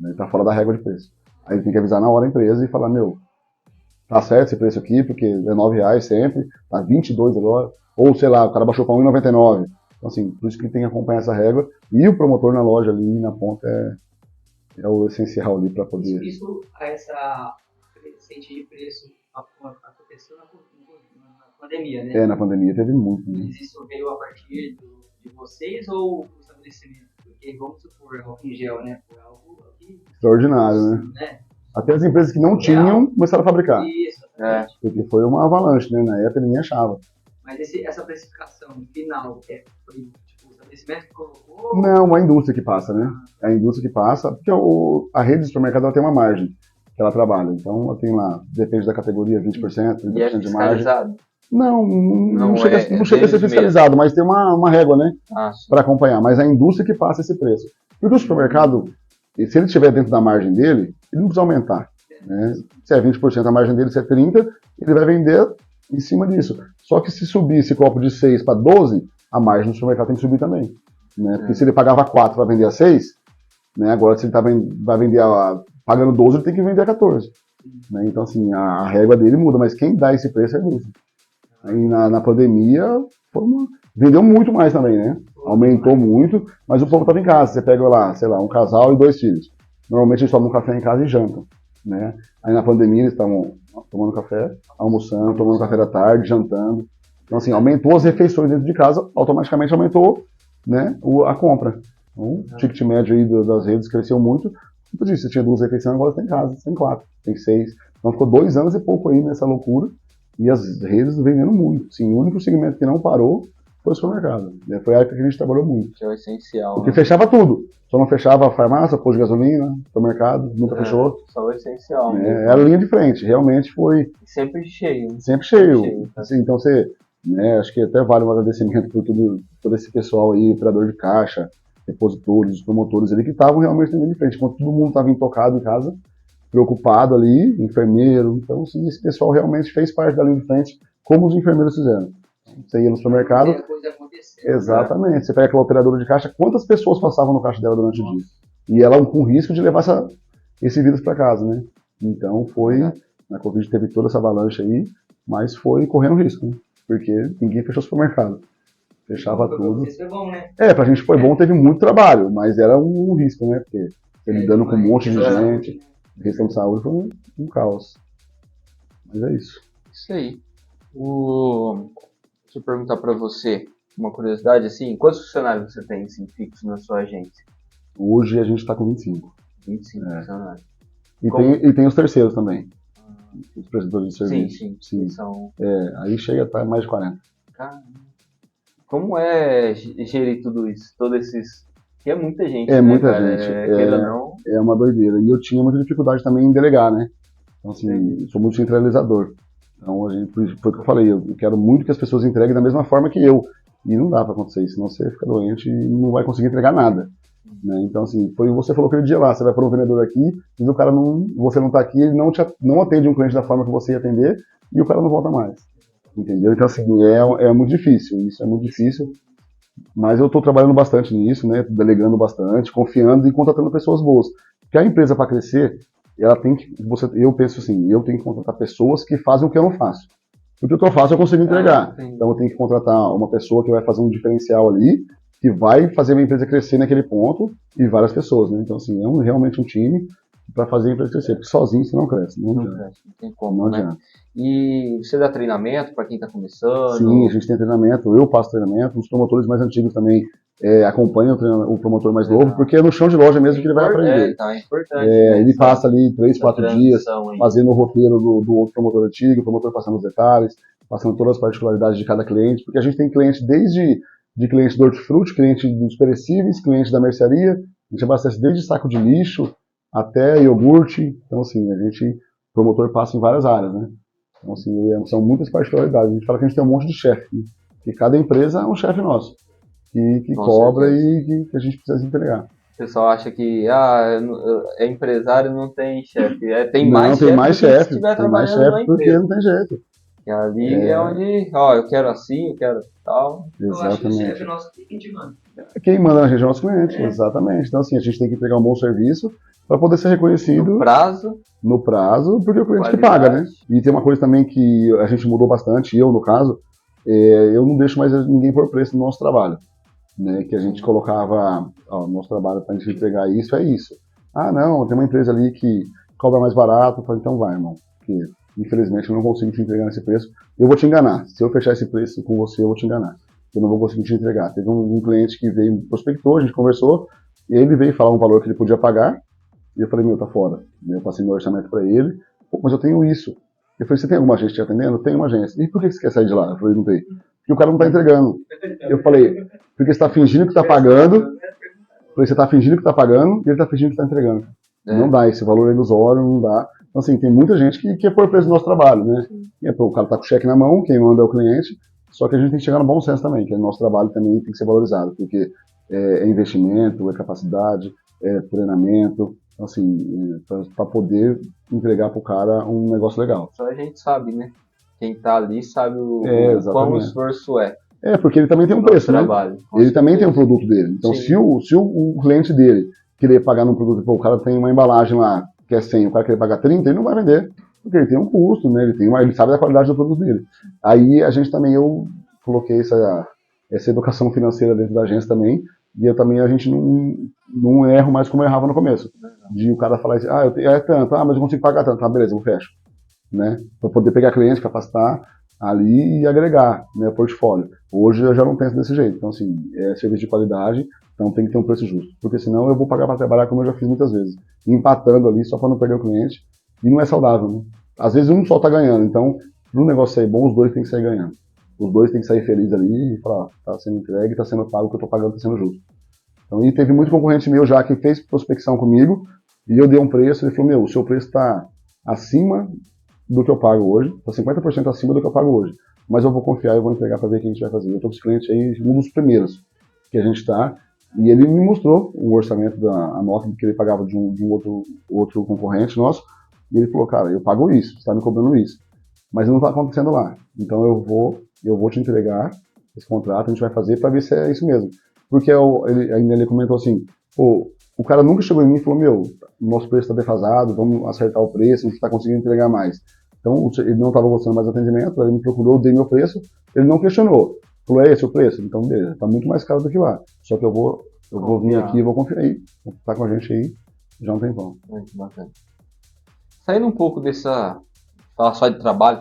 Ele está fora da régua de preço. Aí ele tem que avisar na hora a empresa e falar, meu, tá certo esse preço aqui, porque é R$9 sempre, tá 22 agora. Ou, sei lá, o cara baixou para 1,99. Então, assim, por isso que ele tem que acompanhar essa régua. E o promotor na loja ali, na ponta, é o essencial ali para poder... Essa crescente de preço aconteceu na pandemia, né? Na pandemia teve muito. Né? Mas isso veio a partir de vocês ou do estabelecimento? Porque, vamos supor, álcool em gel, né? Foi algo aqui... Extraordinário, né? Até as empresas que não tinham começaram a fabricar. Isso, porque foi uma avalanche, né? Na época ninguém achava. Mas essa precificação final foi tipo, o estabelecimento que colocou? Não, a indústria que passa, né? A indústria que passa, porque a rede de supermercado ela tem uma margem que ela trabalha. Então ela tem lá, depende da categoria, 20%, 30% de margem. Não chega a ser fiscalizado, mas tem uma régua, né? Para acompanhar. Mas a indústria que passa esse preço. Porque o supermercado, se ele estiver dentro da margem dele, ele não precisa aumentar. Né? Se é 20% a margem dele, se é 30%, ele vai vender em cima disso. Só que se subir esse copo de 6 para 12, a margem do supermercado tem que subir também. Né? Porque se ele pagava 4 para vender a 6, né? Agora se ele vai vender pagando 12, ele tem que vender a 14. Né? Então assim, a régua dele muda, mas quem dá esse preço é a indústria. Aí na pandemia, vendeu muito mais também, né? Aumentou muito, mas o povo estava em casa. Você pega lá, sei lá, um casal e 2 filhos. Normalmente eles tomam café em casa e jantam. Né? Aí na pandemia eles estavam tomando café, almoçando, tomando café da tarde, jantando. Então assim, aumentou as refeições dentro de casa, automaticamente aumentou, né, a compra. Então, o ticket médio aí das redes cresceu muito. Como eu disse, você tinha 2 refeições, agora você tem casa, você tem 4, tem 6. Então ficou 2 anos e pouco aí nessa loucura. E as redes vendendo muito. Sim, o único segmento que não parou foi o supermercado. Foi a época que a gente trabalhou muito. Que é o essencial. Porque fechava tudo. Só não fechava a farmácia, posto de gasolina, supermercado, nunca fechou. Só o essencial. Era a linha de frente, realmente foi... Sempre cheio. Sempre cheio. Assim, então você, né, acho que até vale um agradecimento por todo esse pessoal aí, operador de caixa, repositores, promotores ali, que estavam realmente na linha de frente. Enquanto todo mundo estava intocado em casa, preocupado ali, enfermeiro. Então, assim, esse pessoal realmente fez parte da linha de frente, como os enfermeiros fizeram. Você ia no supermercado... Exatamente. Você pega aquela operadora de caixa, quantas pessoas passavam no caixa dela durante o dia? E ela com risco de levar esse vírus para casa, né? Então na Covid teve toda essa avalanche aí, mas foi correndo risco, né? Porque ninguém fechou o supermercado. Fechava tudo. Isso foi bom, né? Pra gente foi bom, teve muito trabalho, mas era um risco, né? Porque lidando com um monte de gente, questão de saúde foi um caos. Mas é isso. Isso aí. Deixa eu perguntar para você uma curiosidade, assim, quantos funcionários você tem assim, fixos na sua agência? Hoje a gente está com 25. 25 funcionários. E tem os terceiros também. os prestadores de serviço. Sim. São... Aí chega a estar mais de 40. Caramba. Como é gerir tudo isso? Todos esses... Que é muita gente, É né, muita cara? gente. Queira não... É uma doideira. E eu tinha muita dificuldade também em delegar, né? Então, assim, eu sou muito centralizador. Então, foi o que eu falei, eu quero muito que as pessoas entreguem da mesma forma que eu. E não dá pra acontecer isso, senão você fica doente e não vai conseguir entregar nada. Né? Então, assim, foi você falou aquele dia lá, você vai para um vendedor aqui, e o cara você não tá aqui, ele não atende um cliente da forma que você ia atender, e o cara não volta mais. Entendeu? Então, assim, é muito difícil, isso é muito difícil. Mas eu estou trabalhando bastante nisso, né? Delegando bastante, confiando e contratando pessoas boas. Porque a empresa, para crescer, ela tem que. Eu penso assim, eu tenho que contratar pessoas que fazem o que eu não faço. Porque o que eu faço eu consigo entregar. Então eu tenho que contratar uma pessoa que vai fazer um diferencial ali, que vai fazer a minha empresa crescer naquele ponto, e várias pessoas, né? Então, assim, é realmente um time para fazer a empresa crescer. Porque sozinho você não cresce. Não tem como, né? E você dá treinamento para quem está começando? Sim, a gente tem treinamento, eu passo treinamento, os promotores mais antigos também acompanham o promotor mais novo, porque é no chão de loja mesmo que ele vai aprender. É importante. Ele passa ali 3, 4 dias fazendo o roteiro do outro promotor antigo, o promotor passando os detalhes, passando todas as particularidades de cada cliente, porque a gente tem cliente desde de cliente do hortifruti, cliente dos perecíveis, cliente da mercearia, a gente abastece desde saco de lixo até iogurte, então assim, o promotor passa em várias áreas, né? Então, assim, são muitas particularidades. A gente fala que a gente tem um monte de chefe, né? Que cada empresa é um chefe nosso, que cobra e que a gente precisa entregar. O pessoal acha que é empresário, não tem chefe. Tem mais chefe porque não tem jeito. E ali é onde, eu quero assim, eu quero tal. Eu acho que o chefe é nosso cliente, mano. Quem manda na gente é o nosso cliente, exatamente. Então, assim, a gente tem que entregar um bom serviço para poder ser reconhecido no prazo, porque é o cliente que paga, né? E tem uma coisa também que a gente mudou bastante, eu no caso, eu não deixo mais ninguém pôr preço no nosso trabalho, né? Que a gente colocava, nosso trabalho para a gente entregar isso é isso. Ah, não, tem uma empresa ali que cobra mais barato, eu falei, então vai, irmão, porque infelizmente eu não consigo te entregar nesse preço, eu vou te enganar. Se eu fechar esse preço com você, eu vou te enganar. Eu não vou conseguir te entregar. Teve um cliente que veio, prospectou, a gente conversou, e ele veio falar um valor que ele podia pagar, e eu falei, tá fora. Eu passei meu orçamento para ele, mas eu tenho isso. Eu falei, você tem alguma agência te atendendo? Tem uma agência. E por que você quer sair de lá? Eu falei, não tem. Porque o cara não tá entregando. Eu falei, porque você tá fingindo que tá pagando. Eu falei, você tá fingindo que tá pagando, e ele tá fingindo que tá entregando. Não dá, esse valor é ilusório, não dá. Então, assim, tem muita gente que quer pôr preço no nosso trabalho, né? O cara tá com o cheque na mão, quem manda é o cliente, só que a gente tem que chegar no bom senso também, que o nosso trabalho também tem que ser valorizado, porque é investimento, é capacidade, é treinamento, então, assim, para poder entregar pro cara um negócio legal. Só a gente sabe, né? Quem tá ali sabe o quão esforço é. Porque ele também tem um preço, né? Ele também tem um produto dele. Então, se o cliente dele querer pagar num produto, o cara tem uma embalagem lá, que é 100, o cara querer pagar 30, ele não vai vender, porque ele tem um custo, né? Ele sabe da qualidade do produto dele. Aí a gente também, eu coloquei essa educação financeira dentro da agência também, e a gente não erra mais como eu errava no começo. De o cara falar assim, é tanto, mas eu consigo pagar tanto, beleza, eu fecho. Né? Para poder pegar cliente, capacitar ali e agregar, né, portfólio. Hoje eu já não penso desse jeito. Então, assim, é serviço de qualidade, então tem que ter um preço justo. Porque senão eu vou pagar para trabalhar como eu já fiz muitas vezes. Empatando ali só para não perder o cliente. E não é saudável, né? Às vezes um só tá ganhando. Então, para o negócio sair bom, os dois têm que sair ganhando. Os dois têm que sair felizes ali e falar, tá sendo entregue, tá sendo pago, o que eu tô pagando tá sendo justo. Então, e teve muito concorrente meu já que fez prospecção comigo e eu dei um preço, ele falou, o seu preço tá acima do que eu pago hoje, tá 50% acima do que eu pago hoje. Mas eu vou confiar, eu vou entregar para ver o que a gente vai fazer. Eu tô com os clientes aí, um dos primeiros que a gente tá, e ele me mostrou o orçamento a nota que ele pagava de um outro concorrente nosso, e ele falou, cara, eu pago isso, você tá me cobrando isso, mas não tá acontecendo lá. Então eu vou te entregar esse contrato, a gente vai fazer para ver se é isso mesmo. Porque ele comentou assim, o cara nunca chegou em mim e falou, nosso preço está defasado, vamos acertar o preço, a gente está conseguindo entregar mais. Então, ele não estava gostando mais do atendimento, ele me procurou, eu dei meu preço, ele não questionou. Falou, é esse o preço? Então, beleza, está muito mais caro do que lá. Só que eu vou vir aqui e vou confiar aí. Tá com a gente aí, já não tem como. Muito bacana. Saindo um pouco falar só de trabalho,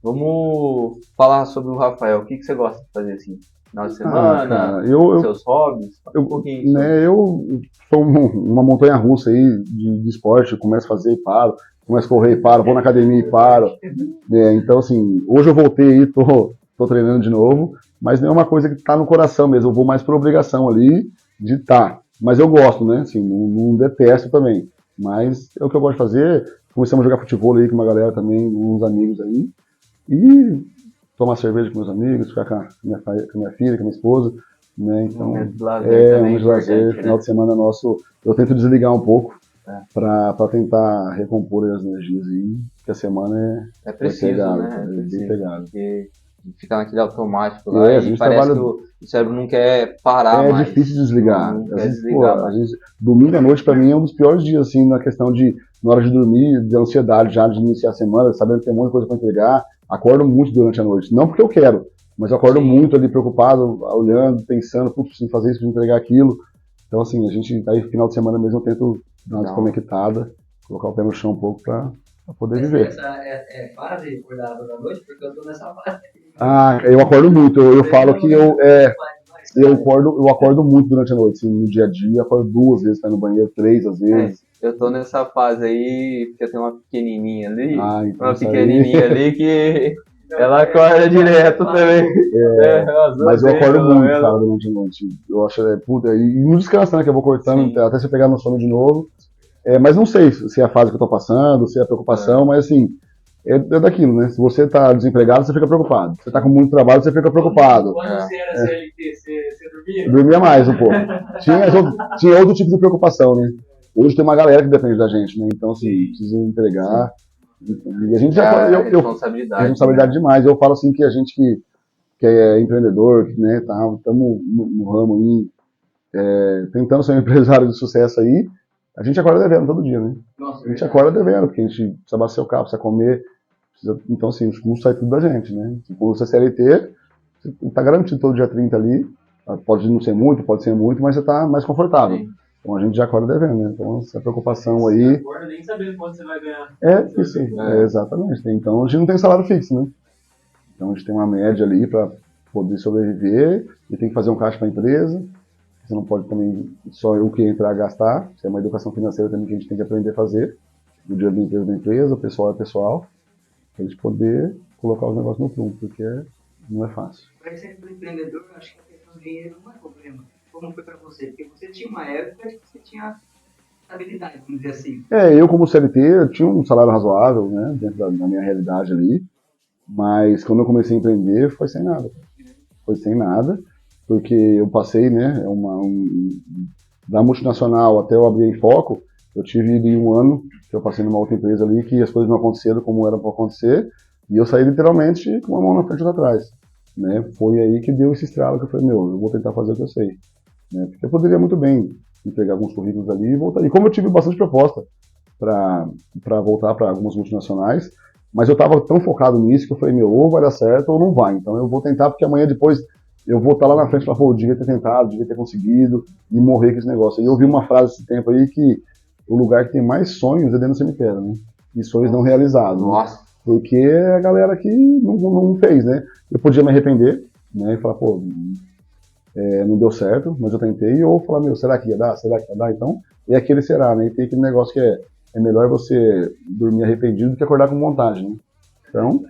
vamos falar sobre o Rafael. O que você gosta de fazer assim? Final de semana, seus hobbies? Eu sou uma montanha russa aí de esporte, eu começo a fazer e paro. começo a correr e paro, vou na academia e paro. Então, assim, hoje eu voltei e tô treinando de novo, mas não é uma coisa que tá no coração mesmo, eu vou mais por obrigação ali de estar. Mas eu gosto, né? Assim, não detesto também. Mas é o que eu gosto de fazer. Começamos a jogar futebol aí com uma galera também, uns amigos aí. E tomar cerveja com meus amigos, ficar com a minha filha, com a minha esposa. Né? Então, momento de lazer também de lazer. né? Final de semana nosso, eu tento desligar um pouco para tentar recompor as energias aí, porque a semana é preciso, pegado, né? É bem pegado. Porque fica naquele automático lá a e gente parece trabalha... que o cérebro não quer parar mais. É difícil desligar. Não Às quer vezes, desligar. às vezes, domingo à noite para mim é um dos piores dias, assim, na questão de, na hora de dormir, de ansiedade já de iniciar a semana, sabendo que tem um monte de coisa para entregar. Acordo muito durante a noite. Não porque eu quero, mas eu acordo muito ali preocupado, olhando, pensando, putz, preciso fazer isso, preciso entregar aquilo. Então, assim, a gente, aí final de semana mesmo, eu tento dar uma desconectada, colocar o pé no chão um pouco para poder viver. Essa é fase de acordar toda noite, porque eu tô nessa fase. Eu acordo muito. Eu falo que eu acordo muito durante a noite. Assim, no dia a dia, acordo 2 vezes para ir no banheiro, 3 às vezes. Eu tô nessa fase aí, porque eu tenho uma pequenininha ali. Então uma pequenininha ali que ela acorda direto também. Mas eu acordo muito, cara, durante a noite. Eu acho, puta, e não descansa, né, que eu vou cortando, até você pegar no sono de novo. Mas não sei se é a fase que eu tô passando, se é a preocupação, mas assim, é daquilo, né? Se você tá desempregado, você fica preocupado. Se você tá com muito trabalho, você fica preocupado. Quando você era CLT, você dormia? Eu dormia mais um pouco. Tinha outro tipo de preocupação, né? Hoje tem uma galera que depende da gente, né? Então, assim, precisa entregar. E a gente responsabilidade demais. Eu falo assim que a gente que é empreendedor, né, estamos no ramo aí, tentando ser um empresário de sucesso aí, a gente acorda devendo todo dia, né? Nossa, a gente acorda devendo, porque a gente precisa abastecer o carro, precisa comer, então assim, os custos saem tudo da gente, né? Quando você é CLT, você está garantido todo dia 30 ali, pode não ser muito, pode ser muito, mas você está mais confortável. Sim. Então a gente já acorda devendo, né? Então essa preocupação aí... Você acorda nem sabendo quanto você vai ganhar. Exatamente. Então a gente não tem salário fixo, né? Então a gente tem uma média ali para poder sobreviver e tem que fazer um caixa para a empresa. Você não pode também só o que entrar gastar. Isso é uma educação financeira também que a gente tem que aprender a fazer. O dinheiro da empresa, o pessoal é pessoal. Para a gente poder colocar os negócios no prumo, porque não é fácil. Para ser empreendedor, eu acho que a questão do dinheiro não é problema. Como foi para você? Porque você tinha uma época que você tinha estabilidade, vamos dizer assim. Eu como CLT, eu tinha um salário razoável, né, dentro da minha realidade ali. Mas quando eu comecei a empreender, foi sem nada. Foi sem nada. Porque eu passei, né, da multinacional até eu abrir em foco, eu tive ali 1 ano que eu passei numa outra empresa ali que as coisas não aconteceram como eram para acontecer e eu saí literalmente com uma mão na frente e outra atrás, né? Foi aí que deu esse estralo que eu falei, eu vou tentar fazer o que eu sei, né? Porque eu poderia muito bem entregar alguns currículos ali e voltar. E como eu tive bastante proposta para voltar para algumas multinacionais, mas eu estava tão focado nisso que eu falei, ou vai dar certo ou não vai, então eu vou tentar porque amanhã depois eu vou estar lá na frente e falar, eu devia ter tentado, devia ter conseguido e morrer com esse negócio. E eu vi uma frase esse tempo aí que o lugar que tem mais sonhos é dentro do cemitério, né? E sonhos não realizados. Nossa. Né? Porque é a galera que não fez, né? Eu podia me arrepender, né? E falar, não deu certo, mas eu tentei. Ou falar, será que ia dar? Será que ia dar? Então, é aquele será, né? E tem aquele negócio que é melhor você dormir arrependido do que acordar com vontade, né? Então...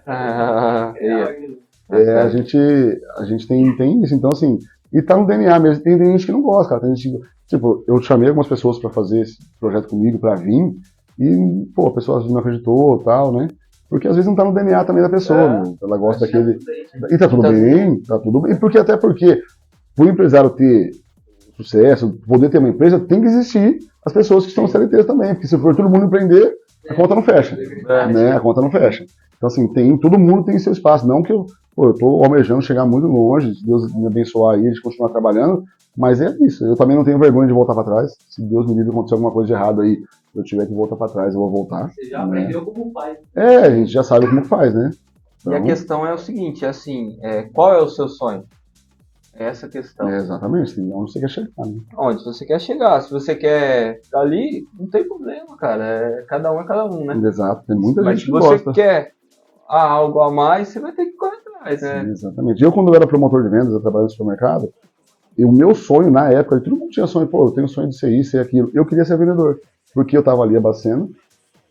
a gente tem isso, então assim, e tá no DNA mesmo, tem gente que não gosta, cara, tem gente, tipo, eu chamei algumas pessoas pra fazer esse projeto comigo, pra vir, e, a pessoa não acreditou, tal, né, porque às vezes não tá no DNA também da pessoa, né? Ela gosta daquele, e tá tudo bem, e até porque, pro empresário ter sucesso, poder ter uma empresa, tem que existir as pessoas que estão CLTs também, porque se for todo mundo empreender, a conta não fecha, né, a conta não fecha. Então assim, todo mundo tem seu espaço, não que eu tô almejando chegar muito longe, se Deus me abençoar aí, a gente continuar trabalhando, mas é isso, eu também não tenho vergonha de voltar para trás, se Deus me livre acontecer alguma coisa de errado aí, eu tiver que voltar para trás, eu vou voltar. Você já aprendeu como faz. A gente já sabe como faz, né? Então... E a questão é o seguinte, assim, qual é o seu sonho? É essa a questão. Exatamente, onde você quer chegar, né? Onde você quer chegar, se você quer ficar ali, não tem problema, cara, cada um é cada um, né? Exato, tem muita gente que gosta. Mas se você quer algo a mais, você vai ter que correr atrás, né? Sim, exatamente. Eu, quando eu era promotor de vendas, eu trabalhava no supermercado, e o meu sonho na época, todo mundo tinha sonho, eu tenho sonho de ser isso e aquilo, eu queria ser vendedor, porque eu estava ali abastecendo,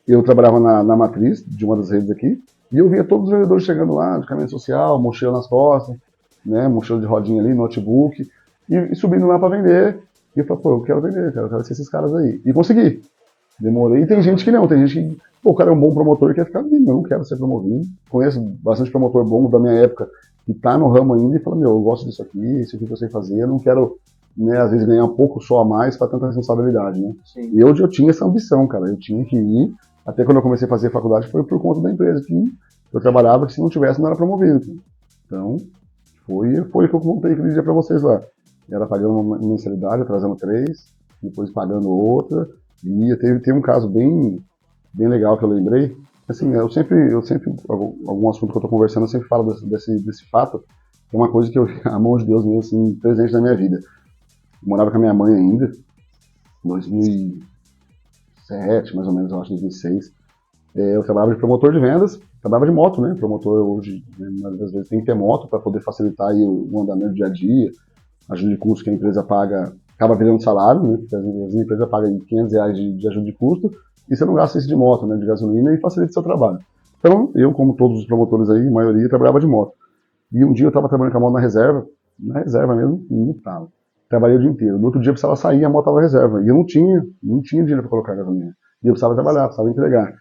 eu trabalhava na matriz de uma das redes aqui, e eu via todos os vendedores chegando lá, de caminhão social, mochila nas costas, né, mochila de rodinha ali, notebook, e subindo lá para vender. E eu falei, pô, eu quero vender, cara, eu quero ser esses caras aí. E consegui. Demorei. E tem gente que não, tem gente que, pô, o cara é um bom promotor e quer ficar ali, eu não quero ser promovido. Conheço bastante promotor bom da minha época, que tá no ramo ainda e fala, meu, eu gosto disso aqui, isso aqui que eu sei fazer, eu não quero, né, às vezes ganhar um pouco só a mais para tanta responsabilidade, né? Sim. E eu tinha essa ambição, cara, eu tinha que ir, até quando eu comecei a fazer faculdade foi por conta da empresa que eu trabalhava, que se não tivesse não era promovido. Então, foi o que eu contei aquele dia para vocês lá. Era pagando uma mensalidade, atrasando 3, depois pagando outra, e tem um caso bem legal que eu lembrei. Assim, eu sempre algum assunto que eu tô conversando, eu sempre falo desse fato, que é uma coisa que a mão de Deus mesmo, assim, presente na minha vida. Eu morava com a minha mãe ainda, em 2007, mais ou menos, eu acho, 2006. Eu trabalhava de promotor de vendas, trabalhava de moto, né? Promotor hoje, né, às vezes tem que ter moto para poder facilitar aí o andamento do dia a dia. A ajuda de custo que a empresa paga acaba virando salário, né? Porque as empresas pagam R$500 de ajuda de custo e você não gasta isso de moto, né? De gasolina e facilita o seu trabalho. Então, eu, como todos os promotores aí, a maioria, trabalhava de moto. E um dia eu estava trabalhando com a moto na reserva mesmo, não estava. Trabalhei o dia inteiro. No outro dia eu precisava sair, a moto estava na reserva. E eu não tinha dinheiro para colocar gasolina. E eu precisava trabalhar, precisava entregar.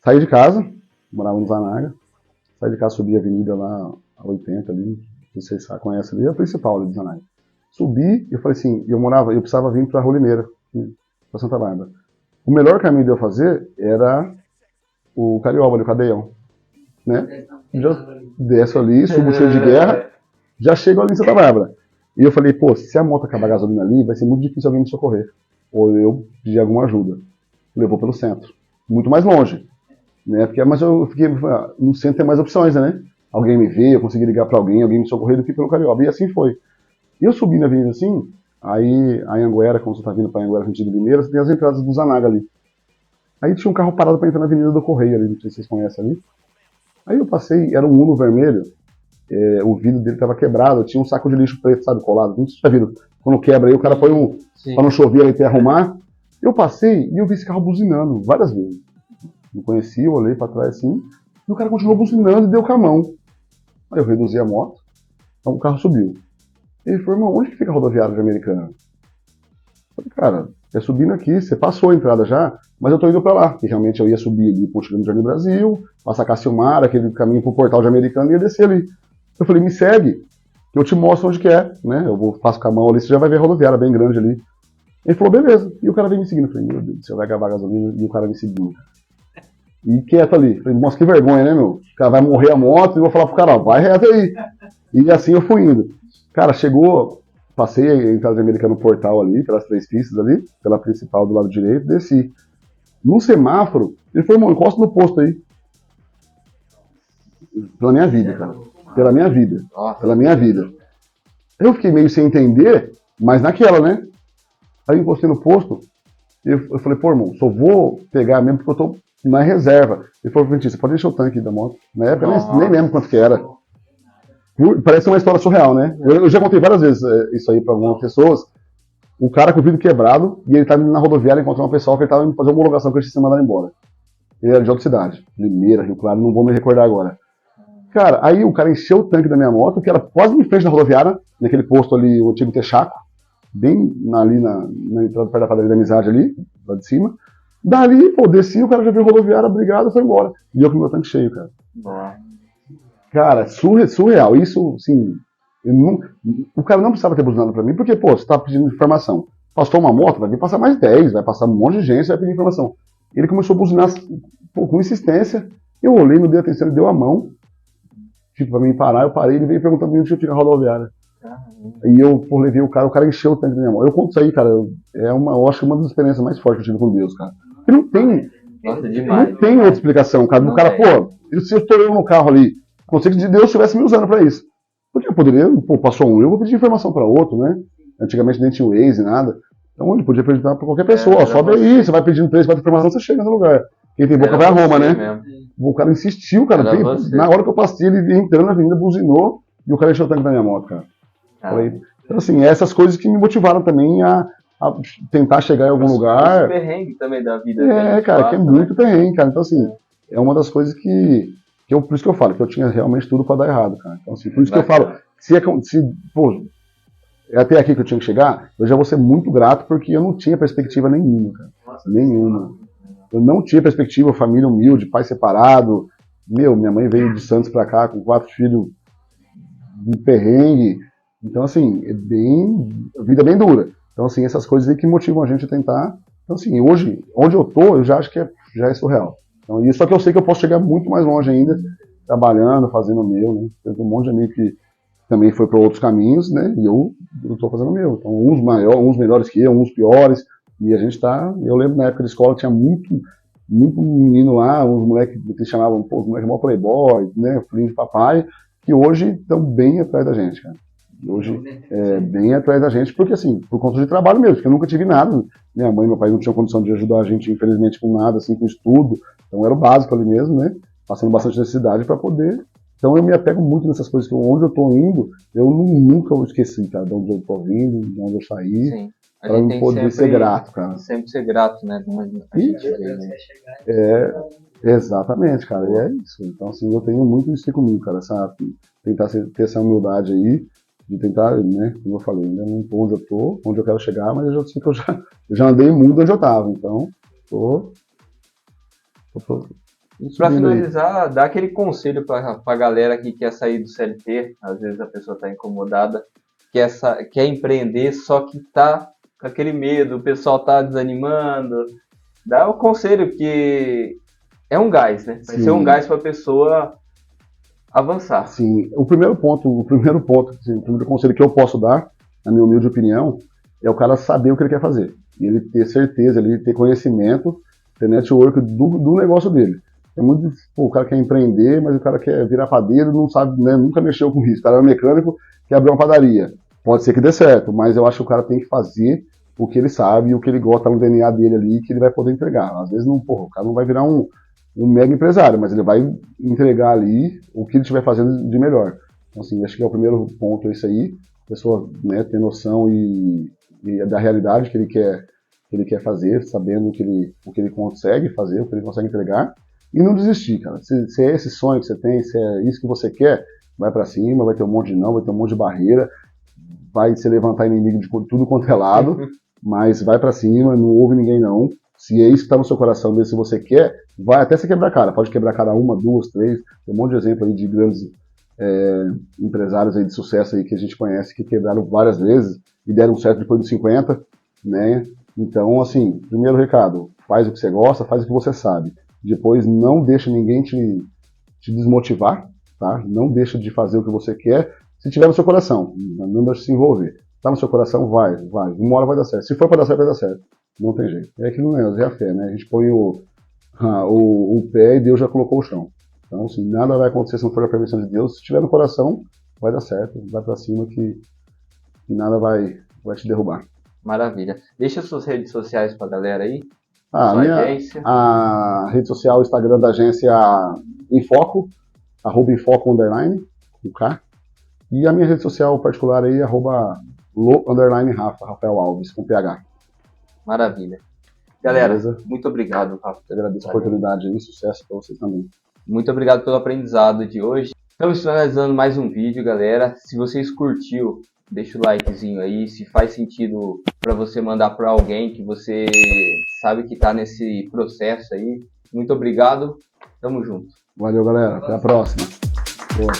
Saí de casa, morava no Zanaga, saí de casa, subi a avenida lá, a 80 ali, não sei se você conhece ali, é a principal ali do Zanaga. Subi, eu falei assim, eu precisava vir para Rolimeira, para Santa Bárbara. O melhor caminho de eu fazer era o Carioba, ali, o Cadeião, né? Já desço ali, subo cheio de guerra, já chego ali em Santa Bárbara. E eu falei, pô, se a moto acabar a gasolina ali, vai ser muito difícil alguém me socorrer. Ou eu pedir alguma ajuda. Levou pelo centro. Muito mais longe. Né? Mas eu fiquei, no centro tem mais opções, né? Alguém me vê, eu consegui ligar para alguém me socorrer do que pelo Carioba. E assim foi. E eu subi na avenida assim, aí a Anhanguera, quando você tá vindo para Anhanguera, sentido Limeira, você tem as entradas do Zanaga ali. Aí tinha um carro parado para entrar na Avenida do Correio ali, não sei se vocês conhecem ali. Aí eu passei, era um Uno vermelho, o vidro dele tava quebrado, tinha um saco de lixo preto, sabe, colado. Não sei se você já viram. Quando quebra aí, o cara põe para não chover ali, até arrumar. Eu passei e eu vi esse carro buzinando várias vezes. Não conhecia, eu olhei para trás assim, e o cara continuou buzinando e deu com a mão. Aí eu reduzi a moto, então o carro subiu. Ele falou, irmão, onde que fica a rodoviária de Americana? Eu falei, cara, é subindo aqui, você passou a entrada já, mas eu tô indo para lá. E realmente eu ia subir ali pro Chile do Jardim Brasil, passar Cacilmar, aquele caminho pro portal de Americana e ia descer ali. Eu falei, me segue, que eu te mostro onde que é, né? Eu passo com a mão ali, você já vai ver a rodoviária bem grande ali. Ele falou, beleza. E o cara veio me seguindo. Eu falei, meu Deus, você vai acabar a gasolina e o cara me seguindo. E quieto ali. Eu falei, nossa, que vergonha, né, meu? O cara vai morrer a moto e eu vou falar pro cara, ó, vai reto aí. E assim eu fui indo. Cara, chegou, passei a entrada de Americana no portal ali, pelas 3 pistas ali, pela principal do lado direito, desci. No semáforo, ele falou, irmão, encosta no posto aí. Pela minha vida, cara. Pela minha vida. Pela minha vida. Eu fiquei meio sem entender, mas naquela, né? Aí eu encostei no posto, eu falei, pô, irmão, só vou pegar mesmo porque eu tô na reserva. Ele falou, você pode deixar o tanque da moto. Na época eu nem lembro quanto que era. Parece uma história surreal, né? Eu já contei várias vezes isso aí pra algumas pessoas. O cara com o vidro quebrado, e ele tava indo na rodoviária encontrar uma pessoa que ele tava indo fazer uma homologação que ele tinha mandado embora. Ele era de outra cidade, Limeira, Rio Claro, não vou me recordar agora. Cara, aí o cara encheu o tanque da minha moto, que era quase em frente da rodoviária, naquele posto ali, o antigo Texaco, bem ali na entrada perto da padaria da Amizade ali, lá de cima. Dali, pô, desci, o cara já viu rodoviária, obrigado, foi embora. E eu com o meu tanque cheio, cara. Cara, surreal. Isso, assim, o cara não precisava ter buzinado pra mim, porque, pô, você tá pedindo informação. Passou uma moto, vai vir passar mais 10, vai passar um monte de gente, vai pedir informação. Ele começou a buzinar, pô, com insistência. Eu olhei, não dei atenção, ele deu a mão. Tipo, pra mim parar, eu parei, ele veio perguntando onde eu tinha a rodoviária. E eu levei o cara encheu o tanque da minha mão. Eu conto isso aí, cara, eu acho que uma das experiências mais fortes que eu tive com Deus, cara. Porque não tem outra explicação, cara. O cara, pô, se eu estou eu no carro ali, consigo que Deus estivesse me usando pra isso. Porque eu poderia, pô, passou um, eu vou pedir informação pra outro, né? Antigamente nem tinha o Waze, nada. Então ele podia perguntar pra qualquer pessoa, ó, sobe aí, você vai pedindo preço, vai ter informação, você chega no lugar. Quem tem boca vai a Roma, né? Mesmo. O cara insistiu, cara. Na hora que eu passei, ele entrando na avenida, buzinou e o cara encheu o tanque da minha moto, cara. Falei, então, assim, essas coisas que me motivaram também a tentar chegar em algum lugar. Esse perrengue também da vida. Cara, que é muito perrengue, cara. Então, assim, é uma das coisas por isso que eu falo, que eu tinha realmente tudo pra dar errado, cara. Então, assim, por isso que eu falo, é até aqui que eu tinha que chegar, eu já vou ser muito grato, porque eu não tinha perspectiva nenhuma, cara. Nenhuma. Eu não tinha perspectiva, família humilde, pai separado. Minha mãe veio de Santos pra cá com 4 filhos de perrengue. Então, assim, a vida é bem dura. Então, assim, essas coisas aí que motivam a gente a tentar. Então, assim, hoje, onde eu tô, eu já acho que já é surreal. Então, só que eu sei que eu posso chegar muito mais longe ainda, trabalhando, fazendo o meu, né? Tem um monte de amigo que também foi para outros caminhos, né? E eu tô fazendo o meu. Então, uns melhores que eu, uns piores. E a gente tá. Eu lembro na época de escola tinha muito menino lá, uns moleques que chamavam, os moleques mó playboy, né? Filhinho de papai, que hoje estão bem atrás da gente, cara. Hoje bem atrás da gente, porque assim, por conta de trabalho mesmo, porque eu nunca tive nada. Minha mãe e meu pai não tinham condição de ajudar a gente, infelizmente, com nada, assim, com estudo. Então era o básico ali mesmo, né? Passando bastante necessidade para poder. Então eu me apego muito nessas coisas, que onde eu tô indo, eu nunca vou esquecer, cara, de onde eu tô vindo, de onde eu saí. Sim. Pra eu poder ser grato, cara. Sempre ser grato, né? Exatamente, cara, e é isso. Então, assim, eu tenho muito isso comigo, cara, tentar ter essa humildade aí, de tentar, né, como eu falei, ainda não tô onde eu tô, onde eu quero chegar, mas eu já sei que eu já andei muito onde eu tava, então, E para finalizar, dá aquele conselho para a galera que quer sair do CLT, às vezes a pessoa está incomodada, quer empreender, só que tá com aquele medo, o pessoal tá desanimando. Dá o conselho que é um gás, né? Vai ser um gás para a pessoa avançar. Sim, o primeiro conselho que eu posso dar, na minha humilde opinião, é o cara saber o que ele quer fazer. E ele ter certeza, ele ter conhecimento, ter network do negócio dele. É muito, o cara quer empreender, mas o cara quer virar padeiro, não sabe, né, nunca mexeu com isso. O cara é mecânico, quer abrir uma padaria. Pode ser que dê certo, mas eu acho que o cara tem que fazer o que ele sabe e o que ele gosta no DNA dele ali, que ele vai poder entregar. Às vezes o cara não vai virar um mega empresário, mas ele vai entregar ali o que ele estiver fazendo de melhor. Então, assim, acho que é o primeiro ponto, é isso aí. A pessoa, né, ter noção e da realidade que ele quer fazer, sabendo o que ele consegue fazer, o que ele consegue entregar. E não desistir, cara. Se é esse sonho que você tem, se é isso que você quer, vai pra cima, vai ter um monte de não, vai ter um monte de barreira, vai se levantar inimigo de tudo quanto é lado, mas vai pra cima, não ouve ninguém não. Se é isso que tá no seu coração, mesmo se você quer, vai até você quebrar a cara. Pode quebrar a cara 1, 2, 3. Tem um monte de exemplo aí de grandes empresários aí de sucesso aí que a gente conhece, que quebraram várias vezes e deram certo depois dos 50, né? Então, assim, primeiro recado, faz o que você gosta, faz o que você sabe. Depois, não deixa ninguém te desmotivar, tá? Não deixa de fazer o que você quer, se tiver no seu coração. Não deixa de se envolver. Tá no seu coração, vai. Uma hora vai dar certo. Se for para dar certo, vai dar certo. Não tem jeito. É aquilo mesmo, é a fé, né? A gente põe o pé e Deus já colocou o chão. Então, assim, nada vai acontecer se não for a permissão de Deus. Se tiver no coração, vai dar certo. Vai para cima que nada vai te derrubar. Maravilha. Deixa suas redes sociais pra galera aí. A rede social, o Instagram da agência Infoco, @Infoco_, com K. E a minha rede social particular aí, @lo_Rafa, Rafael Alves, com PH. Maravilha. Galera, beleza? Muito obrigado, Rafa. Eu agradeço a oportunidade aí, sucesso para vocês também. Muito obrigado pelo aprendizado de hoje. Estamos finalizando mais um vídeo, galera. Se vocês curtiu, deixa o likezinho aí. Se faz sentido para você mandar para alguém que você sabe que está nesse processo aí. Muito obrigado. Tamo junto. Valeu, galera. Até a próxima. Boa.